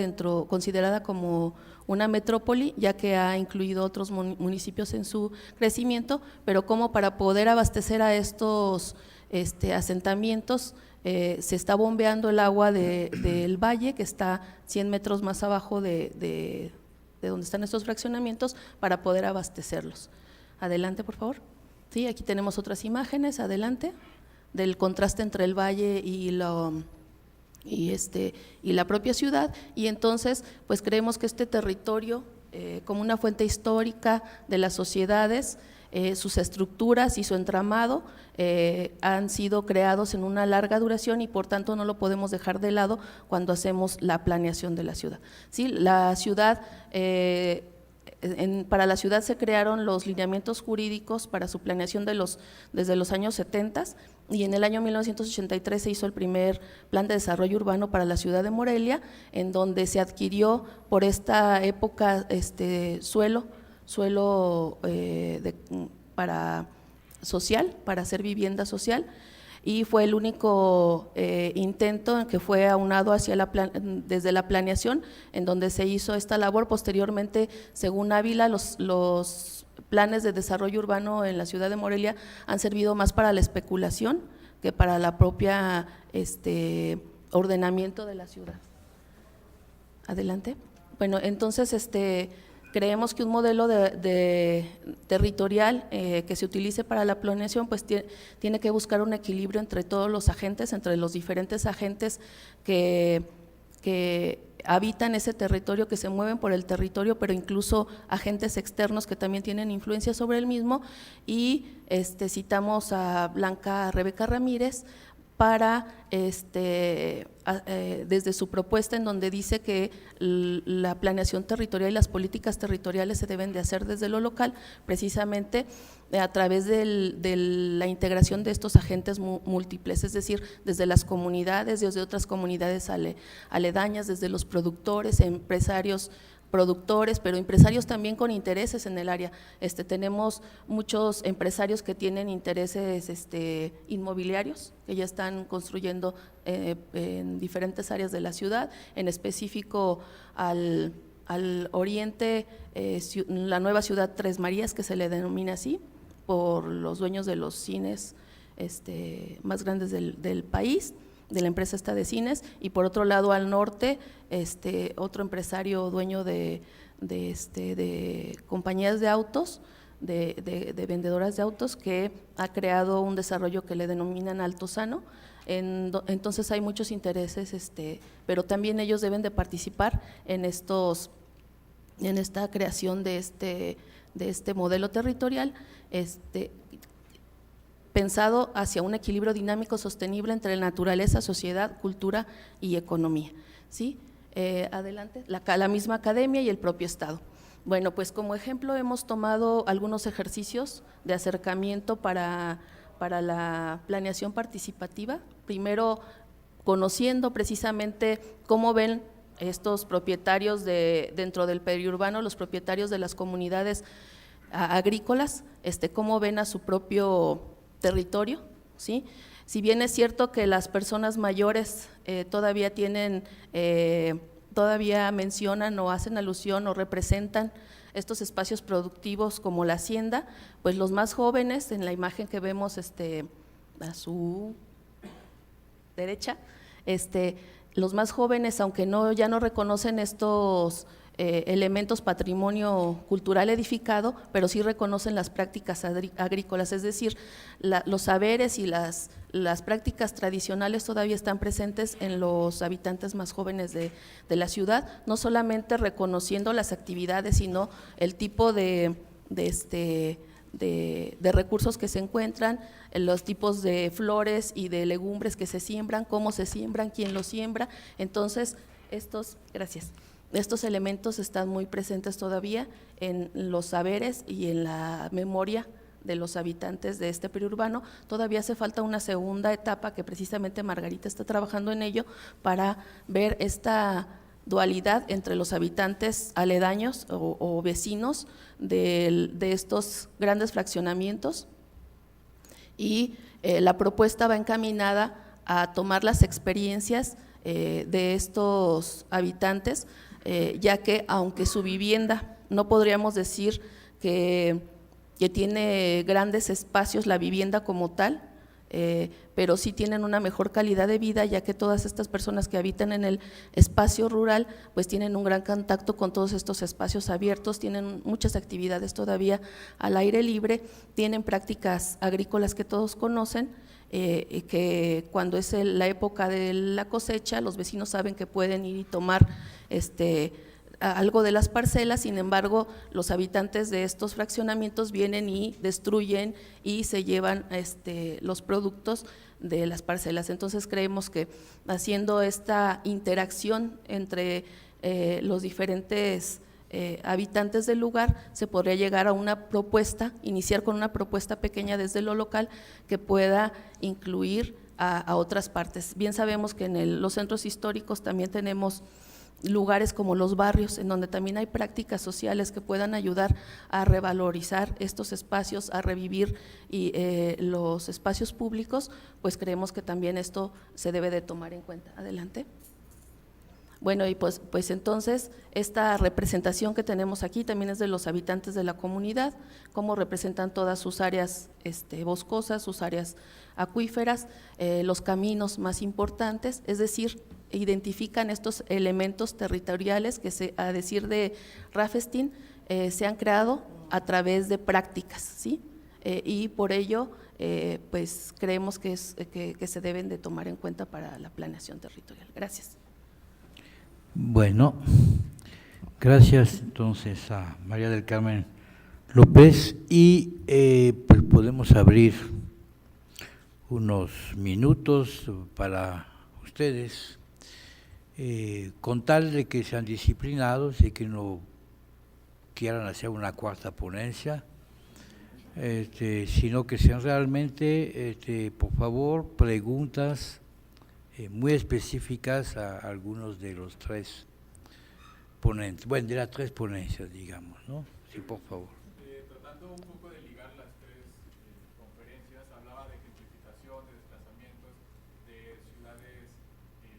considerada como una metrópoli, ya que ha incluido otros municipios en su crecimiento, pero como para poder abastecer a estos asentamientos, se está bombeando el agua del valle, que está 100 metros más abajo de donde están estos fraccionamientos, para poder abastecerlos. Adelante, por favor. Sí, aquí tenemos otras imágenes, adelante, del contraste entre el valle y la propia ciudad, y entonces pues creemos que este territorio como una fuente histórica de las sociedades, sus estructuras y su entramado han sido creados en una larga duración y por tanto no lo podemos dejar de lado cuando hacemos la planeación de la ciudad. Sí, la ciudad, para la ciudad se crearon los lineamientos jurídicos para su planeación desde los años 70, y en el año 1983 se hizo el primer plan de desarrollo urbano para la ciudad de Morelia, en donde se adquirió por esta época suelo para hacer vivienda social, y fue el único intento en que fue aunado desde la planeación, en donde se hizo esta labor. Posteriormente, según Ávila, los planes de desarrollo urbano en la ciudad de Morelia han servido más para la especulación que para la propia ordenamiento de la ciudad. Adelante. Bueno, entonces creemos que un modelo territorial que se utilice para la planeación pues tiene que buscar un equilibrio entre todos los agentes, entre los diferentes agentes que habitan ese territorio, que se mueven por el territorio, pero incluso agentes externos que también tienen influencia sobre el mismo, y citamos a Blanca Rebeca Ramírez para desde su propuesta, en donde dice que la planeación territorial y las políticas territoriales se deben de hacer desde lo local, precisamente a través de la integración de estos agentes múltiples, es decir, desde las comunidades, desde otras comunidades aledañas, desde los productores, empresarios, productores, pero empresarios también con intereses en el área. Tenemos muchos empresarios que tienen intereses inmobiliarios, que ya están construyendo en diferentes áreas de la ciudad, en específico al oriente, la nueva ciudad Tres Marías, que se le denomina así, por los dueños de los cines más grandes del país, de la empresa esta de cines, y por otro lado al norte, otro empresario dueño de compañías de autos, de vendedoras de autos, que ha creado un desarrollo que le denominan Altozano. Entonces hay muchos intereses, pero también ellos deben de participar en esta creación de este modelo territorial, pensado hacia un equilibrio dinámico sostenible entre naturaleza, sociedad, cultura y economía. ¿Sí? Adelante, la misma academia y el propio Estado. Bueno, pues como ejemplo hemos tomado algunos ejercicios de acercamiento para la planeación participativa, primero conociendo precisamente cómo ven estos propietarios dentro del periurbano, los propietarios de las comunidades agrícolas, cómo ven a su propio territorio, ¿sí? Si bien es cierto que las personas mayores todavía todavía mencionan o hacen alusión o representan estos espacios productivos como la hacienda, pues los más jóvenes, en la imagen que vemos a su derecha, los más jóvenes, aunque ya no reconocen estos elementos patrimonio cultural edificado, pero sí reconocen las prácticas agrícolas, es decir, los saberes y las prácticas tradicionales todavía están presentes en los habitantes más jóvenes de la ciudad, no solamente reconociendo las actividades, sino el tipo de recursos que se encuentran, los tipos de flores y de legumbres que se siembran, cómo se siembran, quién los siembra. Entonces, estos elementos están muy presentes todavía en los saberes y en la memoria de los habitantes de este periurbano. Todavía hace falta una segunda etapa que precisamente Margarita está trabajando en ello para ver esta dualidad entre los habitantes aledaños o vecinos de estos grandes fraccionamientos, y la propuesta va encaminada a tomar las experiencias de estos habitantes, ya que aunque su vivienda no podríamos decir que tiene grandes espacios la vivienda como tal, pero sí tienen una mejor calidad de vida, ya que todas estas personas que habitan en el espacio rural pues tienen un gran contacto con todos estos espacios abiertos, tienen muchas actividades todavía al aire libre, tienen prácticas agrícolas que todos conocen, que cuando es la época de la cosecha los vecinos saben que pueden ir y tomar algo de las parcelas. Sin embargo, los habitantes de estos fraccionamientos vienen y destruyen y se llevan los productos de las parcelas. Entonces creemos que haciendo esta interacción entre los diferentes habitantes del lugar se podría llegar a una propuesta, iniciar con una propuesta pequeña desde lo local que pueda incluir a otras partes. Bien sabemos que en los centros históricos también tenemos lugares como los barrios, en donde también hay prácticas sociales que puedan ayudar a revalorizar estos espacios, a revivir los espacios públicos, pues creemos que también esto se debe de tomar en cuenta. Adelante. Bueno, y pues entonces esta representación que tenemos aquí también es de los habitantes de la comunidad, cómo representan todas sus áreas boscosas, sus áreas acuíferas, los caminos más importantes, es decir, identifican estos elementos territoriales que a decir de Rafestein se han creado a través de prácticas, ¿sí? Y por ello pues creemos que se deben de tomar en cuenta para la planeación territorial. Gracias. Bueno, gracias entonces a María del Carmen López, y pues podemos abrir unos minutos para ustedes, con tal de que sean disciplinados y que no quieran hacer una cuarta ponencia, sino que sean realmente, por favor, preguntas muy específicas a algunos de los tres ponentes, bueno, de las tres ponencias, digamos, ¿no? Sí, por favor. Tratando un poco de ligar las tres conferencias, hablaba de gentrificación, de desplazamientos, de ciudades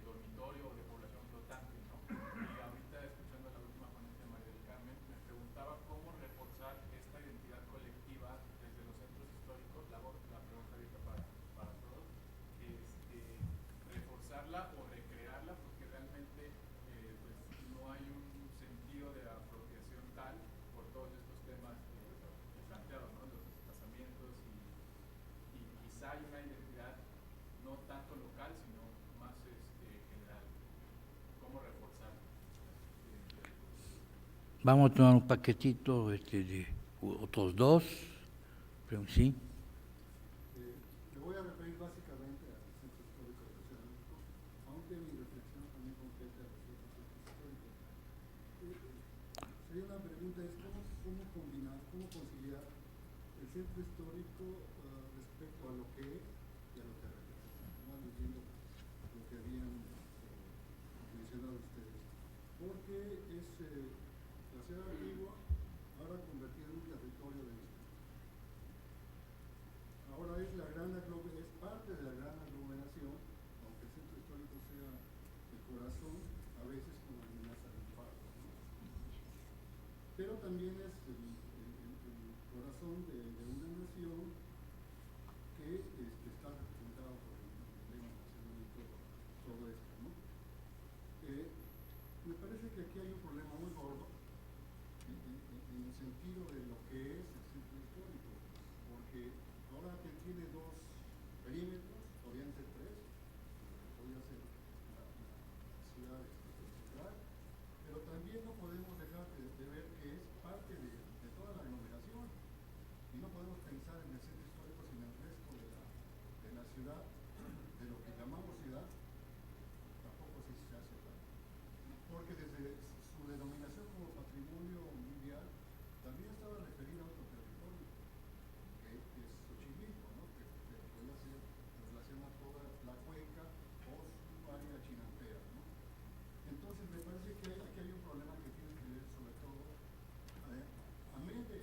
dormitorio o de población flotante, ¿no? Y ahorita, escuchando la última ponencia de María del Carmen, me preguntaba cómo reforzar esta identidad colectiva desde los centros históricos, la pregunta abierta para todos, reforzarla o recrearla, porque realmente pues no hay un sentido de apropiación tal por todos estos temas planteados, ¿no? Los desplazamientos y quizá hay una identidad no tanto local sino más general. ¿Cómo reforzarla? Vamos a tomar un paquetito de otros dos, pero sí. Me voy a referir básicamente al centro histórico de la Ciudad de México, aunque mi reflexión también completa a los otros centros históricos. Sería una pregunta, es cómo combinar, cómo conciliar el centro histórico respecto a lo que es y a lo que representa, ¿no? Leyendo lo que habían mencionado ustedes, porque es la ciudad antigua ahora convertida en un territorio de ahora es la gran es parte de la gran también es el corazón de una nación que está representado por el lema nacional y todo esto, ¿no? Me parece que aquí hay un problema muy gordo en el sentido de lo que es el centro histórico, porque ahora que tiene dos perímetros, podrían ser tres, podría ser la ciudad central, pero también no podemos dejar de ver que es parte de toda la aglomeración y no podemos pensar en el centro histórico sin el resto de la ciudad, de lo que llamamos ciudad, tampoco se hace tanto, porque desde su denominación como patrimonio mundial también estaba referida a otro territorio, que es Xochimilco, ¿no? que podría ser en relación a toda la cuenca o su área chinampera, ¿no? Entonces me parece que aquí hay un problema que tiene que ver sobre todo, a menos de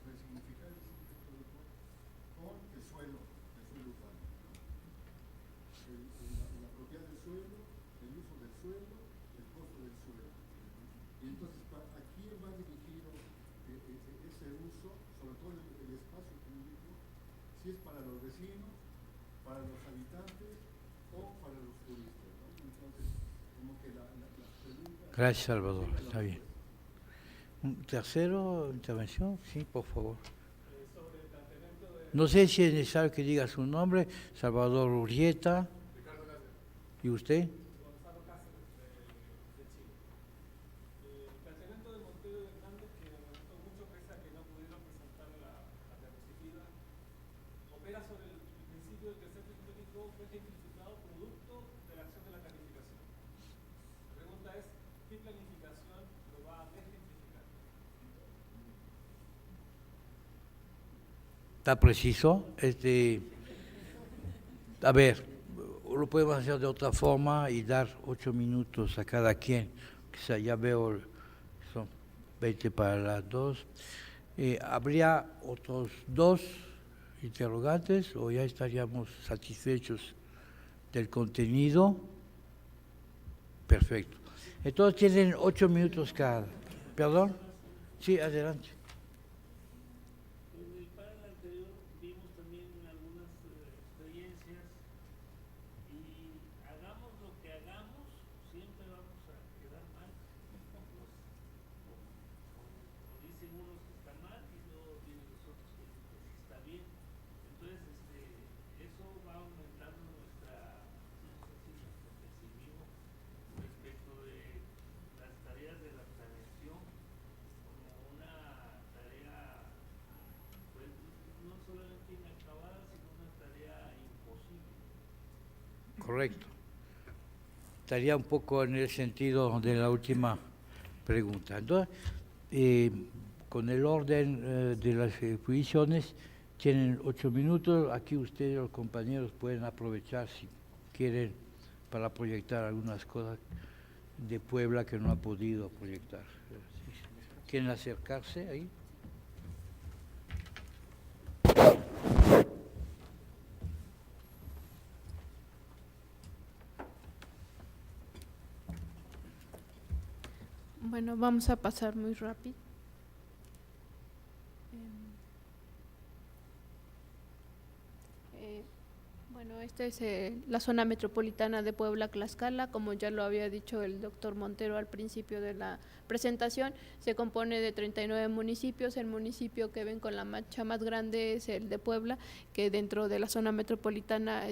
resignificar el centro histórico, con el suelo urbano, ¿no? La propiedad del suelo, el uso del suelo, el costo del suelo. Y entonces aquí va dirigido ese uso, sobre todo el espacio público, si es para los vecinos, para los habitantes o para los turistas, ¿no? Entonces, como que las preguntas… Gracias, Salvador. Está bien. ¿Tercero intervención? Sí, por favor. No sé si es necesario que diga su nombre. Salvador Urrieta. ¿Y usted? Gonzalo Cáceres, de Chile. El planteamiento de Montero y Hernández, que me gustó mucho, pese a que no pudieron presentar la diapositiva, opera sobre el principio de que el centro histórico fue gentrificado producto de la acción de la planificación. La pregunta es, ¿qué planificación lo va a desgentrificar? ¿Está preciso? A ver, lo podemos hacer de otra forma y dar 8 minutos a cada quien. O sea, ya veo, son 20 para las 2. ¿Habría otros 2 interrogantes o ya estaríamos satisfechos del contenido? Perfecto. Entonces tienen 8 minutos cada. ¿Perdón? Sí, adelante. En el panel anterior vimos también algunas experiencias y hagamos lo que hagamos, siempre vamos a quedar mal. O dicen unos que está mal y luego vienen los otros que dicen que está bien. Entonces, eso va aumentando nuestra, no sé si nuestro pesimismo respecto de las tareas de la planeación como una tarea, pues, no solamente inacabada, sino una tarea imposible. Correcto. Estaría un poco en el sentido de la última pregunta. Entonces, con el orden de las exposiciones, tienen 8 minutos. Aquí ustedes, los compañeros, pueden aprovechar si quieren para proyectar algunas cosas de Puebla que no ha podido proyectar. ¿Quieren acercarse ahí? Bueno, vamos a pasar muy rápido. Bueno, esta es la zona metropolitana de Puebla-Tlaxcala. Como ya lo había dicho el doctor Montero al principio de la presentación, se compone de 39 municipios. El municipio que ven con la mancha más grande es el de Puebla, que dentro de la zona metropolitana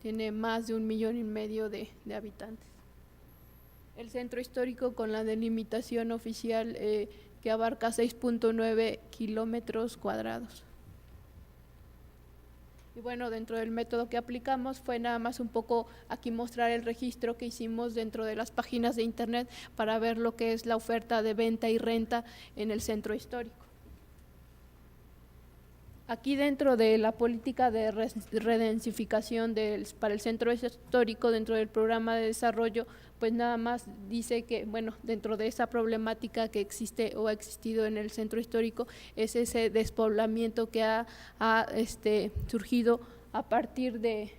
tiene más de 1,5 millones de habitantes. El centro histórico con la delimitación oficial que abarca 6.9 kilómetros cuadrados. Y bueno, dentro del método que aplicamos fue nada más un poco aquí mostrar el registro que hicimos dentro de las páginas de internet para ver lo que es la oferta de venta y renta en el centro histórico. Aquí dentro de la política de redensificación para el centro histórico, dentro del programa de desarrollo, pues nada más dice que, bueno, dentro de esa problemática que existe o ha existido en el centro histórico, es ese despoblamiento que ha surgido a partir de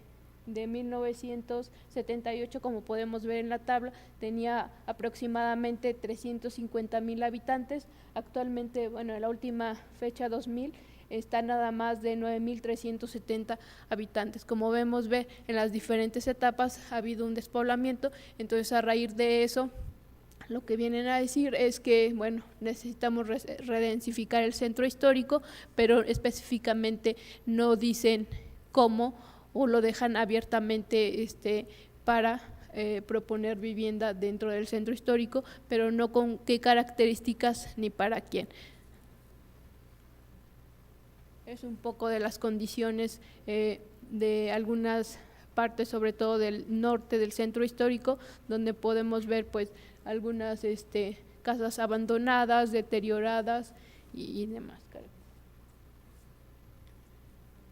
de 1978, como podemos ver en la tabla, tenía aproximadamente 350,000 habitantes. Actualmente, bueno, en la última fecha 2000, está nada más de 9,370 habitantes. Como vemos, en las diferentes etapas ha habido un despoblamiento. Entonces, a raíz de eso, lo que vienen a decir es que, bueno, necesitamos redensificar el centro histórico, pero específicamente no dicen cómo, o lo dejan abiertamente para proponer vivienda dentro del centro histórico, pero no con qué características ni para quién. Es un poco de las condiciones de algunas partes, sobre todo del norte del centro histórico, donde podemos ver pues algunas casas abandonadas, deterioradas y demás.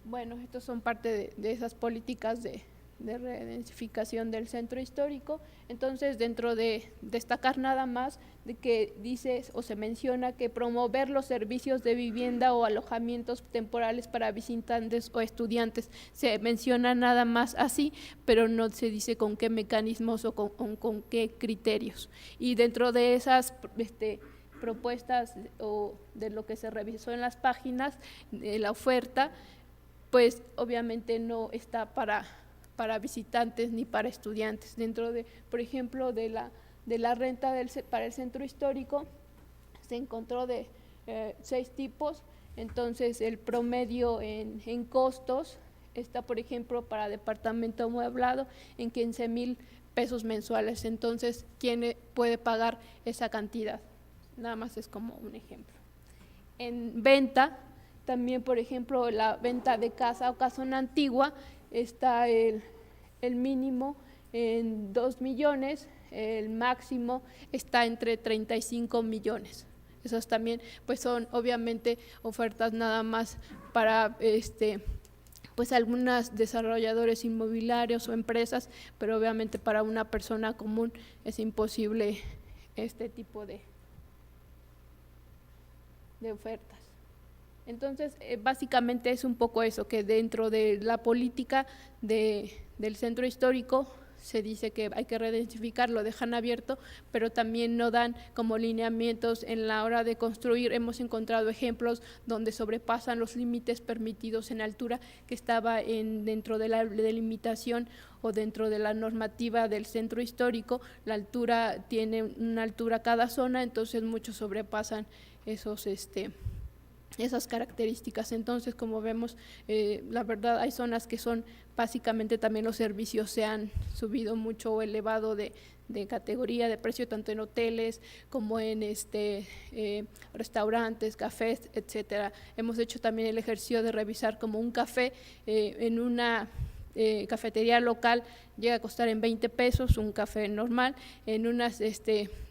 Bueno, estos son parte de esas políticas de redensificación del centro histórico. Entonces, dentro de destacar nada más de que dice o se menciona que promover los servicios de vivienda o alojamientos temporales para visitantes o estudiantes. Se menciona nada más así, pero no se dice con qué mecanismos o con qué criterios. Y dentro de esas propuestas o de lo que se revisó en las páginas, la oferta, pues obviamente no está para visitantes ni para estudiantes. Dentro de, por ejemplo, de la renta para el centro histórico, se encontró de 6 tipos. Entonces, el promedio en costos está, por ejemplo, para departamento amueblado en 15,000 pesos mensuales. Entonces, ¿quién puede pagar esa cantidad? Nada más es como un ejemplo. En venta, también, por ejemplo, la venta de casa o casona antigua, está el mínimo en 2 millones, el máximo está entre 35 millones. Esas también pues son obviamente ofertas nada más para pues algunas desarrolladores inmobiliarios o empresas, pero obviamente para una persona común es imposible este tipo de ofertas. Entonces, básicamente es un poco eso, que dentro de la política del centro histórico se dice que hay que redensificar, lo dejan abierto, pero también no dan como lineamientos en la hora de construir. Hemos encontrado ejemplos donde sobrepasan los límites permitidos en altura que estaba dentro de la delimitación o dentro de la normativa del centro histórico. La altura tiene una altura cada zona, entonces muchos sobrepasan esas características. Entonces, como vemos, la verdad hay zonas que son básicamente también los servicios se han subido mucho o elevado de categoría, de precio, tanto en hoteles como en restaurantes, cafés, etcétera. Hemos hecho también el ejercicio de revisar como un café en una cafetería local llega a costar en 20 pesos un café normal, en unas de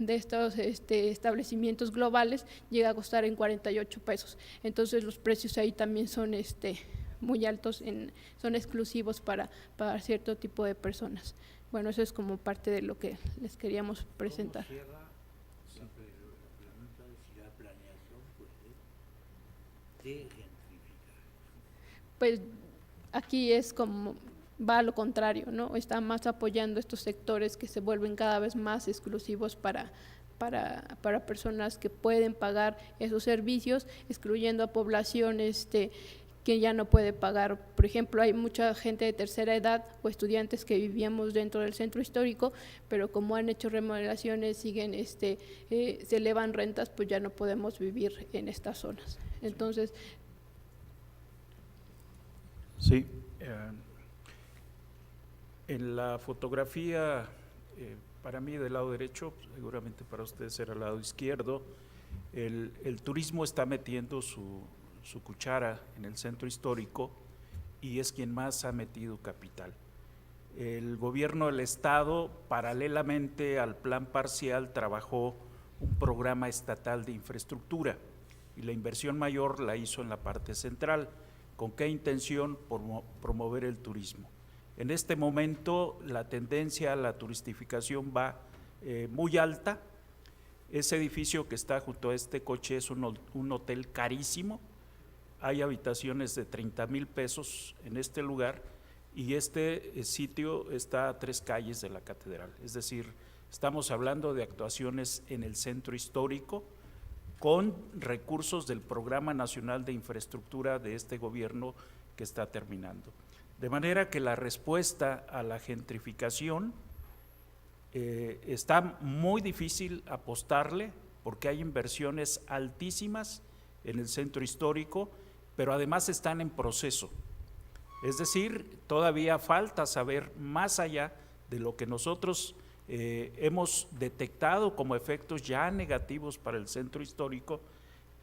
estos establecimientos globales llega a costar en 48 pesos. Entonces los precios ahí también son muy altos, son exclusivos para cierto tipo de personas. Bueno, eso es como parte de lo que les queríamos presentar. Siempre la pregunta es si la planeación puede gentrificar. Pues aquí es como va a lo contrario, ¿no? Está más apoyando estos sectores que se vuelven cada vez más exclusivos para personas que pueden pagar esos servicios, excluyendo a población que ya no puede pagar. Por ejemplo, hay mucha gente de tercera edad o estudiantes que vivíamos dentro del centro histórico, pero como han hecho remodelaciones, siguen se elevan rentas, pues ya no podemos vivir en estas zonas. Entonces, sí. En la fotografía, para mí del lado derecho, seguramente para ustedes era el lado izquierdo, el turismo está metiendo su cuchara en el centro histórico y es quien más ha metido capital. El gobierno del estado, paralelamente al plan parcial, trabajó un programa estatal de infraestructura y la inversión mayor la hizo en la parte central. ¿Con qué intención? Por promover el turismo. En este momento la tendencia a la turistificación va muy alta. Ese edificio que está junto a este coche es un hotel carísimo. Hay habitaciones de 30,000 pesos en este lugar y este sitio está a 3 calles de la catedral. Es decir, estamos hablando de actuaciones en el centro histórico con recursos del Programa Nacional de Infraestructura de este gobierno que está terminando. De manera que la respuesta a la gentrificación está muy difícil apostarle, porque hay inversiones altísimas en el centro histórico, pero además están en proceso. Es decir, todavía falta saber más allá de lo que nosotros hemos detectado como efectos ya negativos para el centro histórico,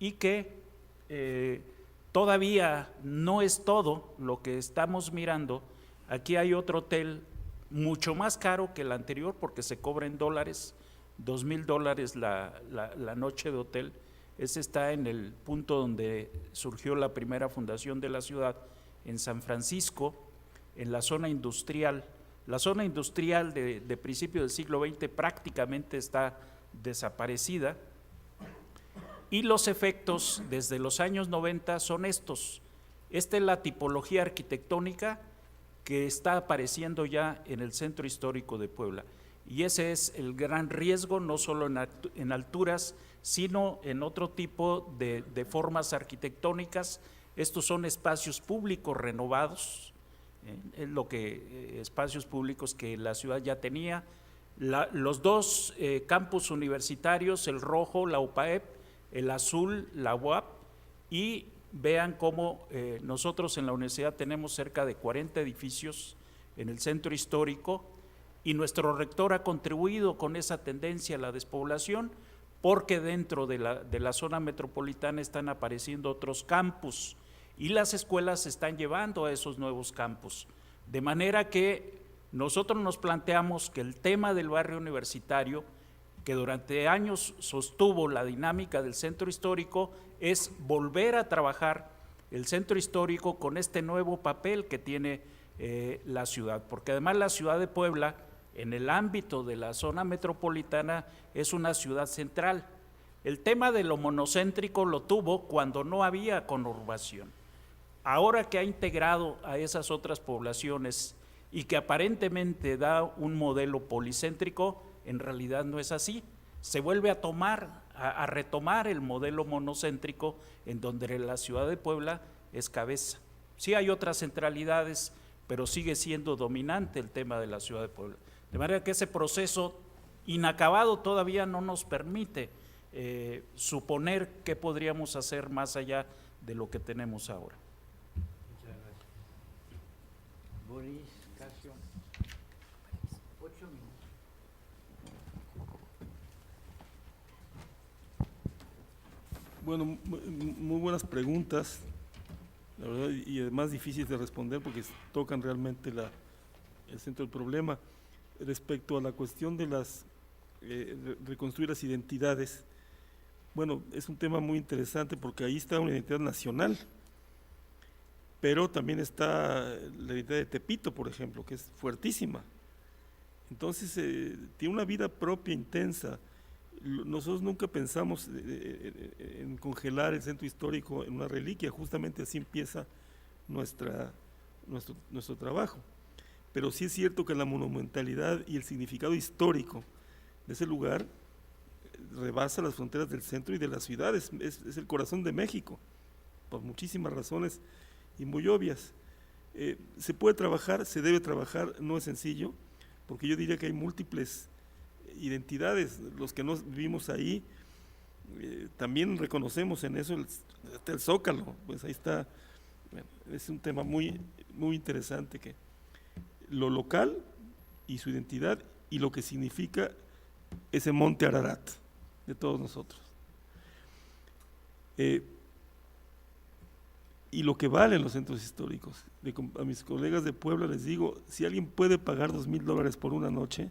y que todavía no es todo lo que estamos mirando. Aquí hay otro hotel mucho más caro que el anterior, porque se cobra en dólares, $2,000 la noche de hotel. Ese está en el punto donde surgió la primera fundación de la ciudad, en San Francisco, en la zona industrial. La zona industrial de principio del siglo XX prácticamente está desaparecida, y los efectos desde los años 90 son estos. Esta es la tipología arquitectónica que está apareciendo ya en el centro histórico de Puebla, y ese es el gran riesgo, no solo en alturas, sino en otro tipo de formas arquitectónicas. Estos son espacios públicos renovados, es lo que espacios públicos que la ciudad ya tenía. Los 2 campus universitarios, el rojo, la UPAEP, el azul, la UAP, y vean cómo nosotros en la universidad tenemos cerca de 40 edificios en el centro histórico, y nuestro rector ha contribuido con esa tendencia a la despoblación, porque dentro de la zona metropolitana están apareciendo otros campus, y las escuelas se están llevando a esos nuevos campus. De manera que nosotros nos planteamos que el tema del barrio universitario, que durante años sostuvo la dinámica del centro histórico, es volver a trabajar el centro histórico con este nuevo papel que tiene la ciudad, porque además la ciudad de Puebla, en el ámbito de la zona metropolitana, es una ciudad central. El tema de lo monocéntrico lo tuvo cuando no había conurbación. Ahora que ha integrado a esas otras poblaciones y que aparentemente da un modelo policéntrico, en realidad no es así. Se vuelve a retomar el modelo monocéntrico, en donde la ciudad de Puebla es cabeza. Sí hay otras centralidades, pero sigue siendo dominante el tema de la ciudad de Puebla. De manera que ese proceso inacabado todavía no nos permite suponer qué podríamos hacer más allá de lo que tenemos ahora. Muchas gracias. Boris Casio, 8 minutos. Bueno, muy buenas preguntas, la verdad, y además difíciles de responder porque tocan realmente el centro del problema. Respecto a la cuestión de reconstruir las identidades, bueno, es un tema muy interesante porque ahí está una identidad nacional, pero también está la identidad de Tepito, por ejemplo, que es fuertísima. Entonces, tiene una vida propia intensa. Nosotros nunca pensamos en congelar el centro histórico en una reliquia, justamente así empieza nuestro trabajo. Pero sí es cierto que la monumentalidad y el significado histórico de ese lugar rebasa las fronteras del centro y de las ciudades, es el corazón de México, por muchísimas razones y muy obvias. Se puede trabajar, se debe trabajar, no es sencillo, porque yo diría que hay múltiples identidades. Los que no vivimos ahí también reconocemos en eso el Zócalo, pues ahí está. Bueno, es un tema muy, muy interesante, que lo local y su identidad y lo que significa ese monte Ararat de todos nosotros. Y lo que valen los centros históricos. A mis colegas de Puebla les digo, si alguien puede pagar $2,000 por una noche,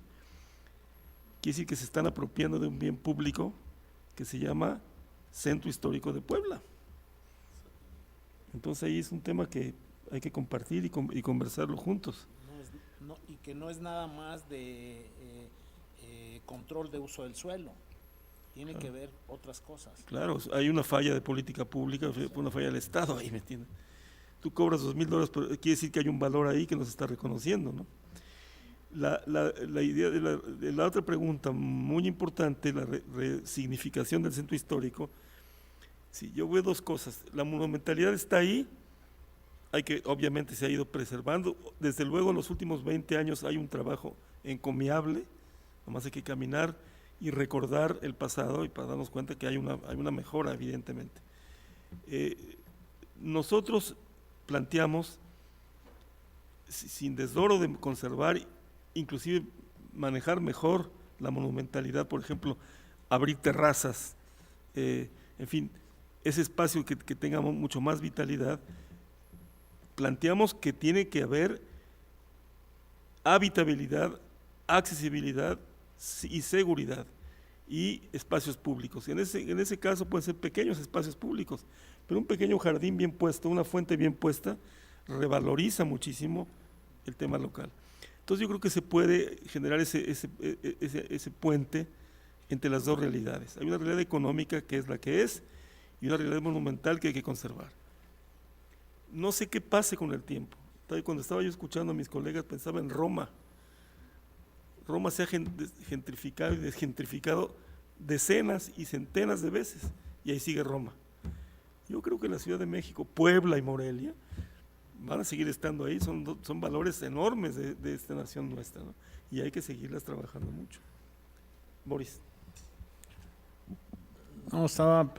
quiere decir que se están apropiando de un bien público que se llama Centro Histórico de Puebla. Entonces ahí es un tema que hay que compartir y conversarlo juntos. Y que no es nada más de control de uso del suelo, tiene que ver otras cosas. Claro, hay una falla de política pública, una falla del Estado ahí, ¿me entienden? tú cobras $2,000, pero quiere decir que hay un valor ahí que nos está reconociendo, ¿no? La idea de la otra pregunta muy importante, la resignificación del centro histórico. Sí, yo veo dos cosas. La monumentalidad está ahí, obviamente se ha ido preservando. Desde luego en los últimos 20 años hay un trabajo encomiable, nomás hay que caminar y recordar el pasado y para darnos cuenta que hay una mejora, evidentemente. Nosotros planteamos, sin desdoro de conservar, inclusive manejar mejor la monumentalidad, por ejemplo, abrir terrazas, en fin, ese espacio que tenga mucho más vitalidad. Planteamos que tiene que haber habitabilidad, accesibilidad y seguridad y espacios públicos. En ese caso pueden ser pequeños espacios públicos, pero un pequeño jardín bien puesto, una fuente bien puesta, revaloriza muchísimo el tema local. Entonces yo creo que se puede generar ese puente entre las dos realidades. Hay una realidad económica que es la que es y una realidad monumental que hay que conservar. No sé qué pase con el tiempo. Cuando estaba yo escuchando a mis colegas pensaba en Roma. Roma se ha gentrificado y desgentrificado decenas y centenas de veces y ahí sigue Roma. Yo creo que la Ciudad de México, Puebla y Morelia van a seguir estando ahí, son valores enormes de esta nación nuestra, ¿no? Y hay que seguirlas trabajando mucho. Boris. No, estaba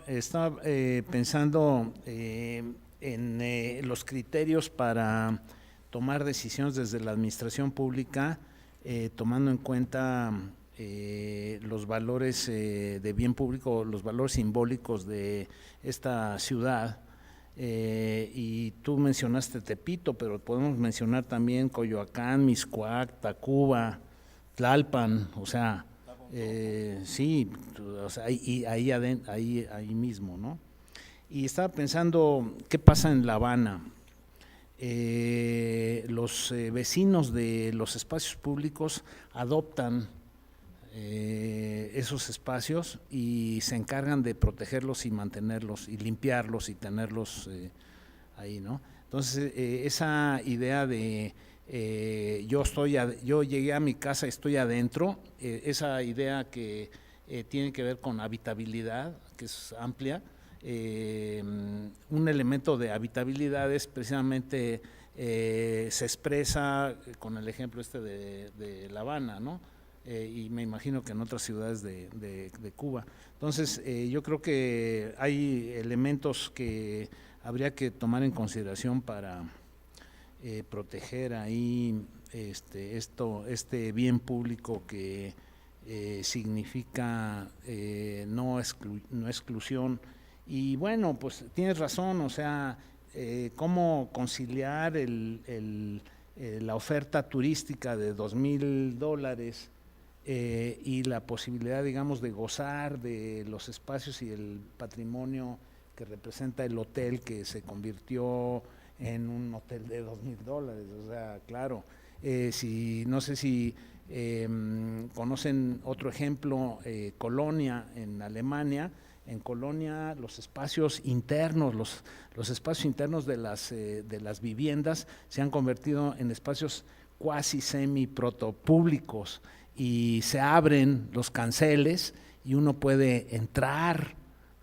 pensando en los criterios para tomar decisiones desde la administración pública, tomando en cuenta los valores de bien público, los valores simbólicos de esta ciudad. Y tú mencionaste Tepito, pero podemos mencionar también Coyoacán, Mixcoac, Tacuba, Tlalpan, o sea, sí, o sea, ahí mismo, ¿no? Y estaba pensando, ¿qué pasa en La Habana? Los vecinos de los espacios públicos adoptan esos espacios y se encargan de protegerlos y mantenerlos y limpiarlos y tenerlos ahí, ¿no? Entonces esa idea de yo llegué a mi casa y estoy adentro, esa idea que tiene que ver con habitabilidad, que es amplia, un elemento de habitabilidad es precisamente se expresa con el ejemplo de La Habana, ¿no? Y me imagino que en otras ciudades de Cuba. Entonces, yo creo que hay elementos que habría que tomar en consideración para proteger ahí este bien público que significa no exclusión. Y bueno, pues tienes razón, o sea, cómo conciliar la oferta turística de $2,000 y la posibilidad, digamos, de gozar de los espacios y el patrimonio que representa el hotel, que se convirtió en un hotel de $2,000, o sea, claro. No sé si conocen otro ejemplo, Colonia, en Alemania. En Colonia los espacios internos, los espacios internos de las viviendas se han convertido en espacios cuasi semi-protopúblicos y se abren los canceles y uno puede entrar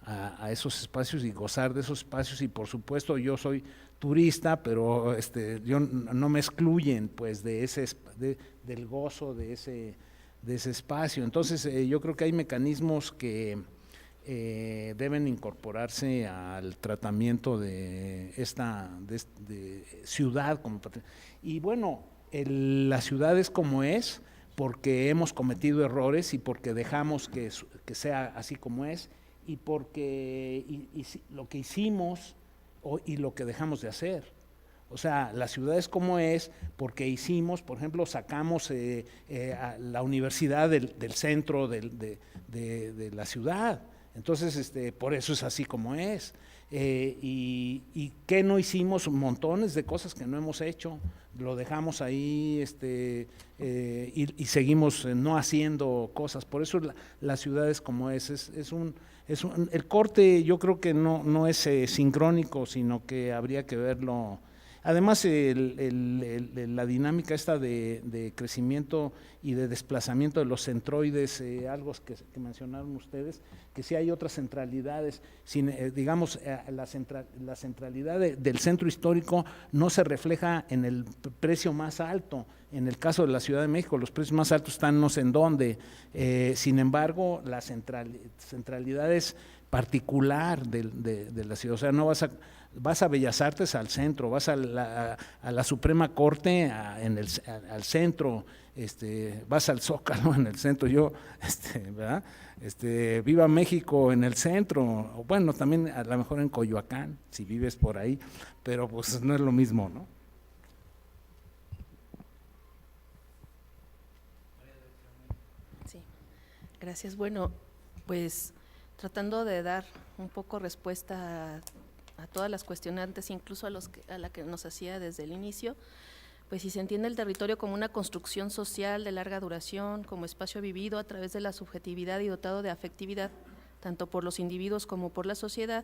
a esos espacios y gozar de esos espacios. Y por supuesto yo soy turista, pero yo no me excluyen pues del gozo de ese espacio. Entonces yo creo que hay mecanismos que deben incorporarse al tratamiento de esta ciudad como patrimonio. Y bueno, la ciudad es como es porque hemos cometido errores y porque dejamos que sea así como es y porque lo que hicimos y lo que dejamos de hacer. O sea, la ciudad es como es porque hicimos, por ejemplo, sacamos a la universidad del centro de la ciudad. Entonces, por eso es así como es. y ¿qué no hicimos? Montones de cosas que no hemos hecho, lo dejamos ahí y seguimos no haciendo cosas. Por eso las ciudades como el corte yo creo que no es sincrónico, sino que habría que verlo. Además, la dinámica esta de crecimiento y de desplazamiento de los centroides, algo que mencionaron ustedes, que sí hay otras centralidades, digamos, la centralidad del centro histórico no se refleja en el precio más alto. En el caso de la Ciudad de México, los precios más altos están no sé en dónde. Sin embargo, la centralidad es particular de la ciudad. O sea, no vas a Bellas Artes al centro, vas a la Suprema Corte al centro, vas al Zócalo en el centro, ¿verdad? Viva México en el centro, o bueno, también a lo mejor en Coyoacán, si vives por ahí, pero pues no es lo mismo, ¿no? Sí, gracias. Bueno, pues tratando de dar un poco respuesta a todas las cuestionantes, incluso a la que nos hacía desde el inicio, pues si se entiende el territorio como una construcción social de larga duración, como espacio vivido a través de la subjetividad y dotado de afectividad, tanto por los individuos como por la sociedad,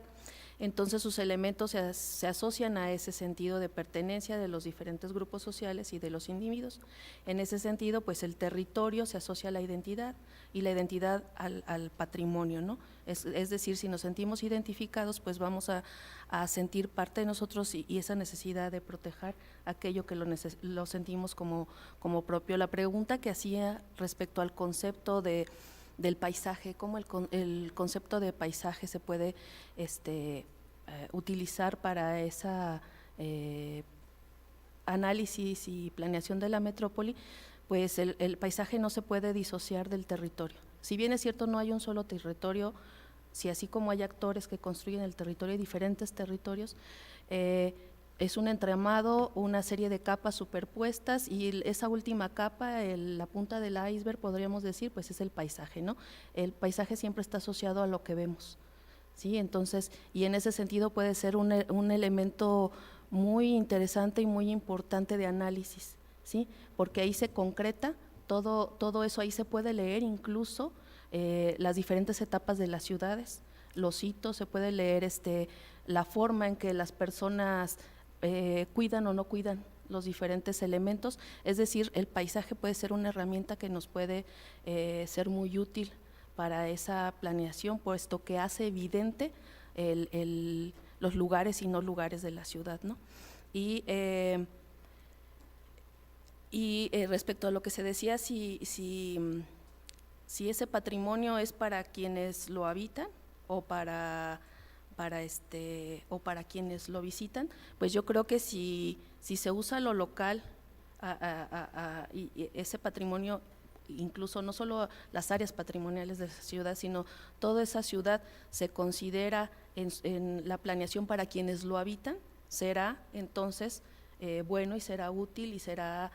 entonces sus elementos se asocian a ese sentido de pertenencia de los diferentes grupos sociales y de los individuos. En ese sentido, pues el territorio se asocia a la identidad y la identidad al patrimonio, ¿no? Es decir, si nos sentimos identificados, pues vamos a sentir parte de nosotros y esa necesidad de proteger aquello que lo sentimos como propio. La pregunta que hacía respecto al concepto del paisaje, cómo el concepto de paisaje se puede utilizar para esa análisis y planeación de la metrópoli, pues el paisaje no se puede disociar del territorio. Si bien es cierto no hay un solo territorio, si así como hay actores que construyen el territorio, diferentes territorios, es un entramado, una serie de capas superpuestas y esa última capa, la punta del iceberg, podríamos decir, pues es el paisaje, ¿no? El paisaje siempre está asociado a lo que vemos, ¿sí? Entonces, y en ese sentido puede ser un elemento muy interesante y muy importante de análisis, ¿sí? Porque ahí se concreta todo eso, ahí se puede leer incluso las diferentes etapas de las ciudades, los hitos, se puede leer la forma en que las personas cuidan o no cuidan los diferentes elementos, es decir, el paisaje puede ser una herramienta que nos puede ser muy útil para esa planeación, puesto que hace evidente los lugares y no lugares de la ciudad, ¿no? Y respecto a lo que se decía, si ese patrimonio es para quienes lo habitan o para quienes lo visitan, pues yo creo que si se usa lo local y ese patrimonio, incluso no solo las áreas patrimoniales de esa ciudad, sino toda esa ciudad se considera en la planeación para quienes lo habitan, será entonces bueno y será útil y será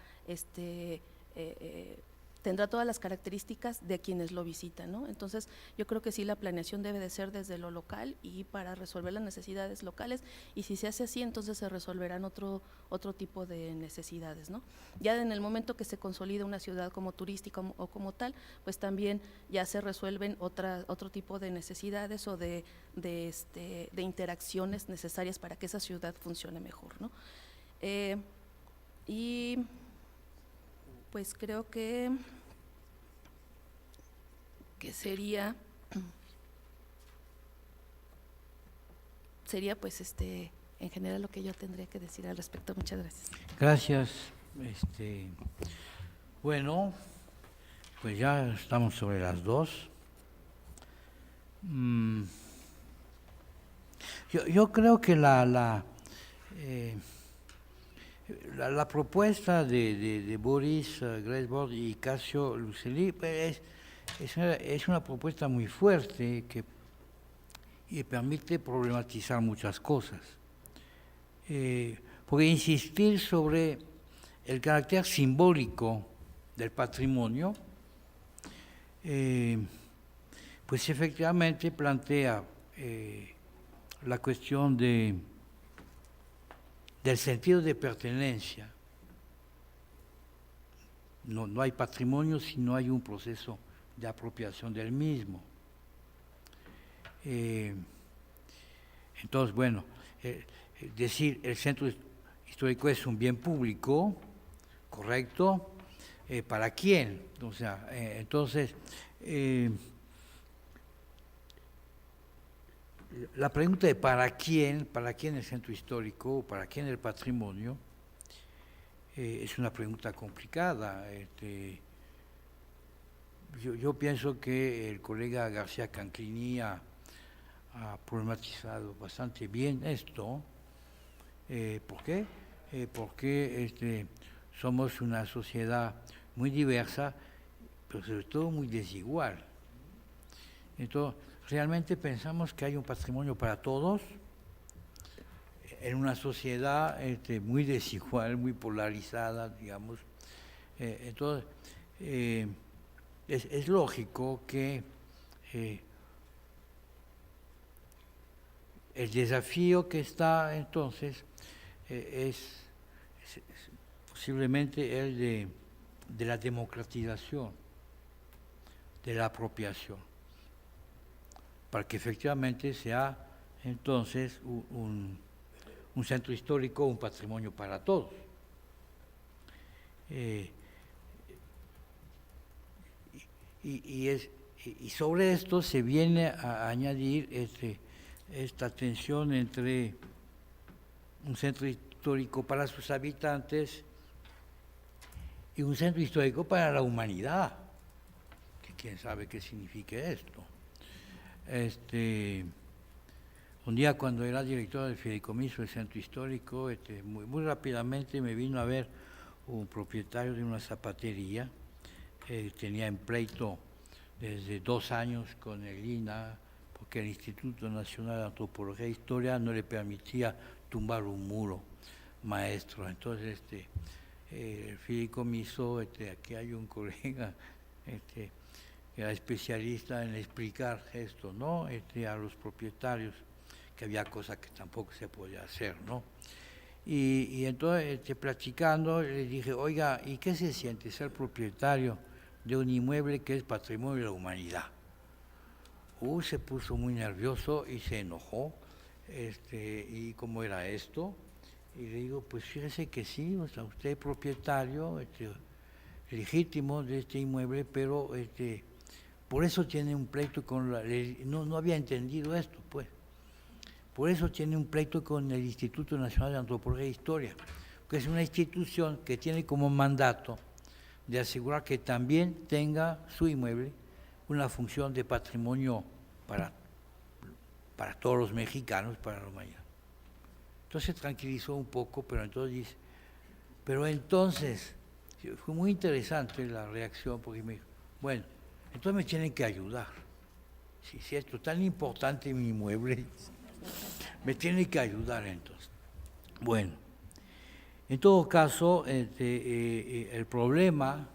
tendrá todas las características de quienes lo visitan, ¿no? Entonces, yo creo que sí, la planeación debe de ser desde lo local y para resolver las necesidades locales, y si se hace así, entonces se resolverán otro tipo de necesidades, ¿no? Ya en el momento que se consolida una ciudad como turística o como tal, pues también ya se resuelven otro tipo de necesidades o de interacciones necesarias para que esa ciudad funcione mejor, ¿no? Y pues creo que sería pues en general lo que yo tendría que decir al respecto. Muchas gracias. Gracias. Bueno, pues ya estamos sobre las 2. Yo creo que la propuesta de Boris Grassborg y Casio Luceli es una propuesta muy fuerte que permite problematizar muchas cosas. Porque insistir sobre el carácter simbólico del patrimonio, pues efectivamente plantea la cuestión del sentido de pertenencia. No hay patrimonio si no hay un proceso de apropiación del mismo. Entonces, bueno, decir el centro histórico es un bien público, correcto, ¿para quién? O sea, entonces, la pregunta de ¿para quién el centro histórico, para quién el patrimonio? Es una pregunta complicada. Yo pienso que el colega García Canclini ha problematizado bastante bien esto. ¿Por qué? Porque somos una sociedad muy diversa, pero sobre todo muy desigual. Entonces, realmente pensamos que hay un patrimonio para todos en una sociedad muy desigual, muy polarizada, digamos. Entonces, es lógico que el desafío que está entonces es posiblemente el de la democratización, de la apropiación, para que efectivamente sea entonces un centro histórico, un patrimonio para todos. Y sobre esto se viene a añadir esta tensión entre un centro histórico para sus habitantes y un centro histórico para la humanidad, que quién sabe qué significa esto. Un día cuando era director del fideicomiso del centro histórico, muy rápidamente me vino a ver un propietario de una zapatería, tenía en pleito desde 2 años con el INAH, porque el Instituto Nacional de Antropología e Historia no le permitía tumbar un muro maestro. Entonces, el fideicomiso, aquí hay un colega que era especialista en explicar esto, ¿no? A los propietarios, que había cosas que tampoco se podía hacer, ¿no? Y entonces, platicando, le dije, oiga, ¿y qué se siente ser propietario de un inmueble que es patrimonio de la humanidad? Se puso muy nervioso y se enojó. ¿Y cómo era esto? Y le digo, pues fíjese que sí, o sea, usted es propietario legítimo de este inmueble, pero por eso tiene un pleito con la ley. No había entendido esto, pues. Por eso tiene un pleito con el Instituto Nacional de Antropología e Historia, que es una institución que tiene como mandato de asegurar que también tenga su inmueble una función de patrimonio para todos los mexicanos, para la humanidad. Entonces se tranquilizó un poco, pero entonces fue muy interesante la reacción, porque me dijo, bueno, entonces me tienen que ayudar. Si esto es tan importante mi inmueble, me tienen que ayudar entonces. Bueno, en todo caso, el problema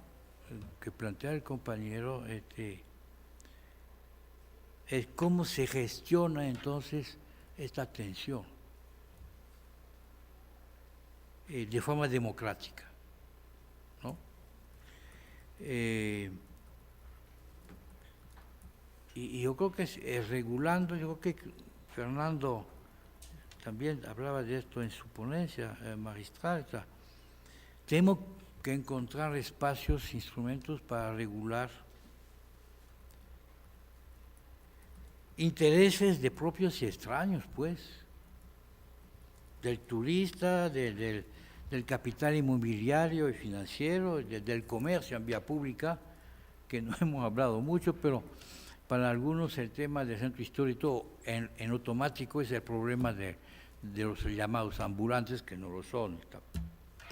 que plantea el compañero es cómo se gestiona entonces esta tensión de forma democrática, ¿no? Y yo creo que regulando, yo creo que Fernando también hablaba de esto en su ponencia magistral. Tenemos que encontrar espacios, instrumentos para regular intereses de propios y extraños, pues, del turista, del capital inmobiliario y financiero, del comercio en vía pública, que no hemos hablado mucho, pero para algunos el tema del centro histórico en automático es el problema de los llamados ambulantes, que no lo son, están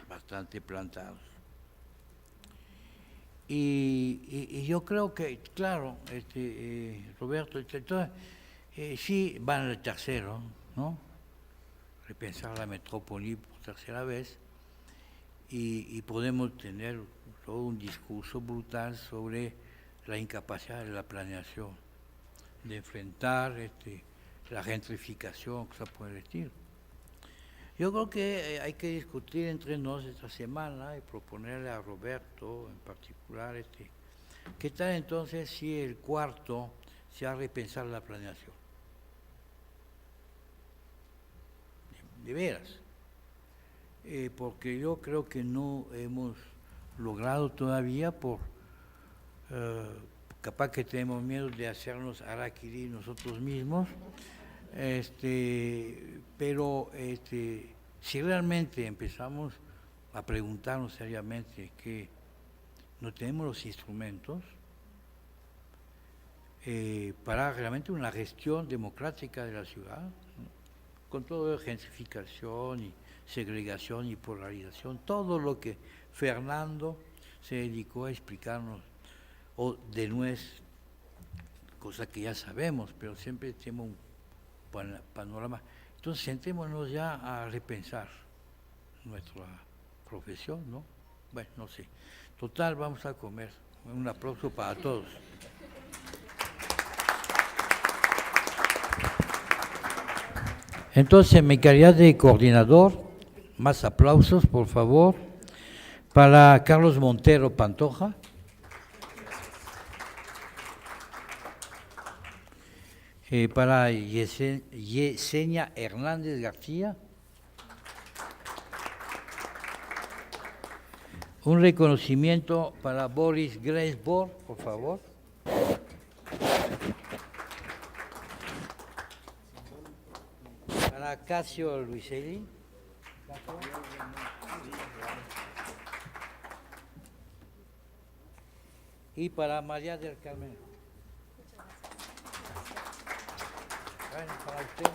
bastante plantados. Y yo creo que, claro, Roberto, entonces, sí van al tercero, ¿no? Repensar la metrópoli por tercera vez, y podemos tener todo un discurso brutal sobre la incapacidad de la planeación, de enfrentar la gentrificación, cosas por el estilo. Yo creo que hay que discutir entre nos esta semana y proponerle a Roberto en particular, ¿qué tal entonces si el cuarto se ha repensar la planeación? De veras. Porque yo creo que no hemos logrado todavía capaz que tenemos miedo de hacernos harakiri nosotros mismos, pero si realmente empezamos a preguntarnos seriamente que no tenemos los instrumentos para realmente una gestión democrática de la ciudad, ¿no? Con todo de gentrificación y segregación y polarización, todo lo que Fernando se dedicó a explicarnos, o de nuez, cosa que ya sabemos, pero siempre tenemos un panorama. Entonces sentémonos ya a repensar nuestra profesión, ¿no? Bueno, no sé. Total, vamos a comer. Un aplauso para todos. Entonces, en mi calidad de coordinador, más aplausos, por favor, para Carlos Montero Pantoja. Para Yesenia Hernández García. Un reconocimiento para Boris Greisbor, por favor. Para Casio Luiselli. Y para María del Carmen. Bueno, para usted.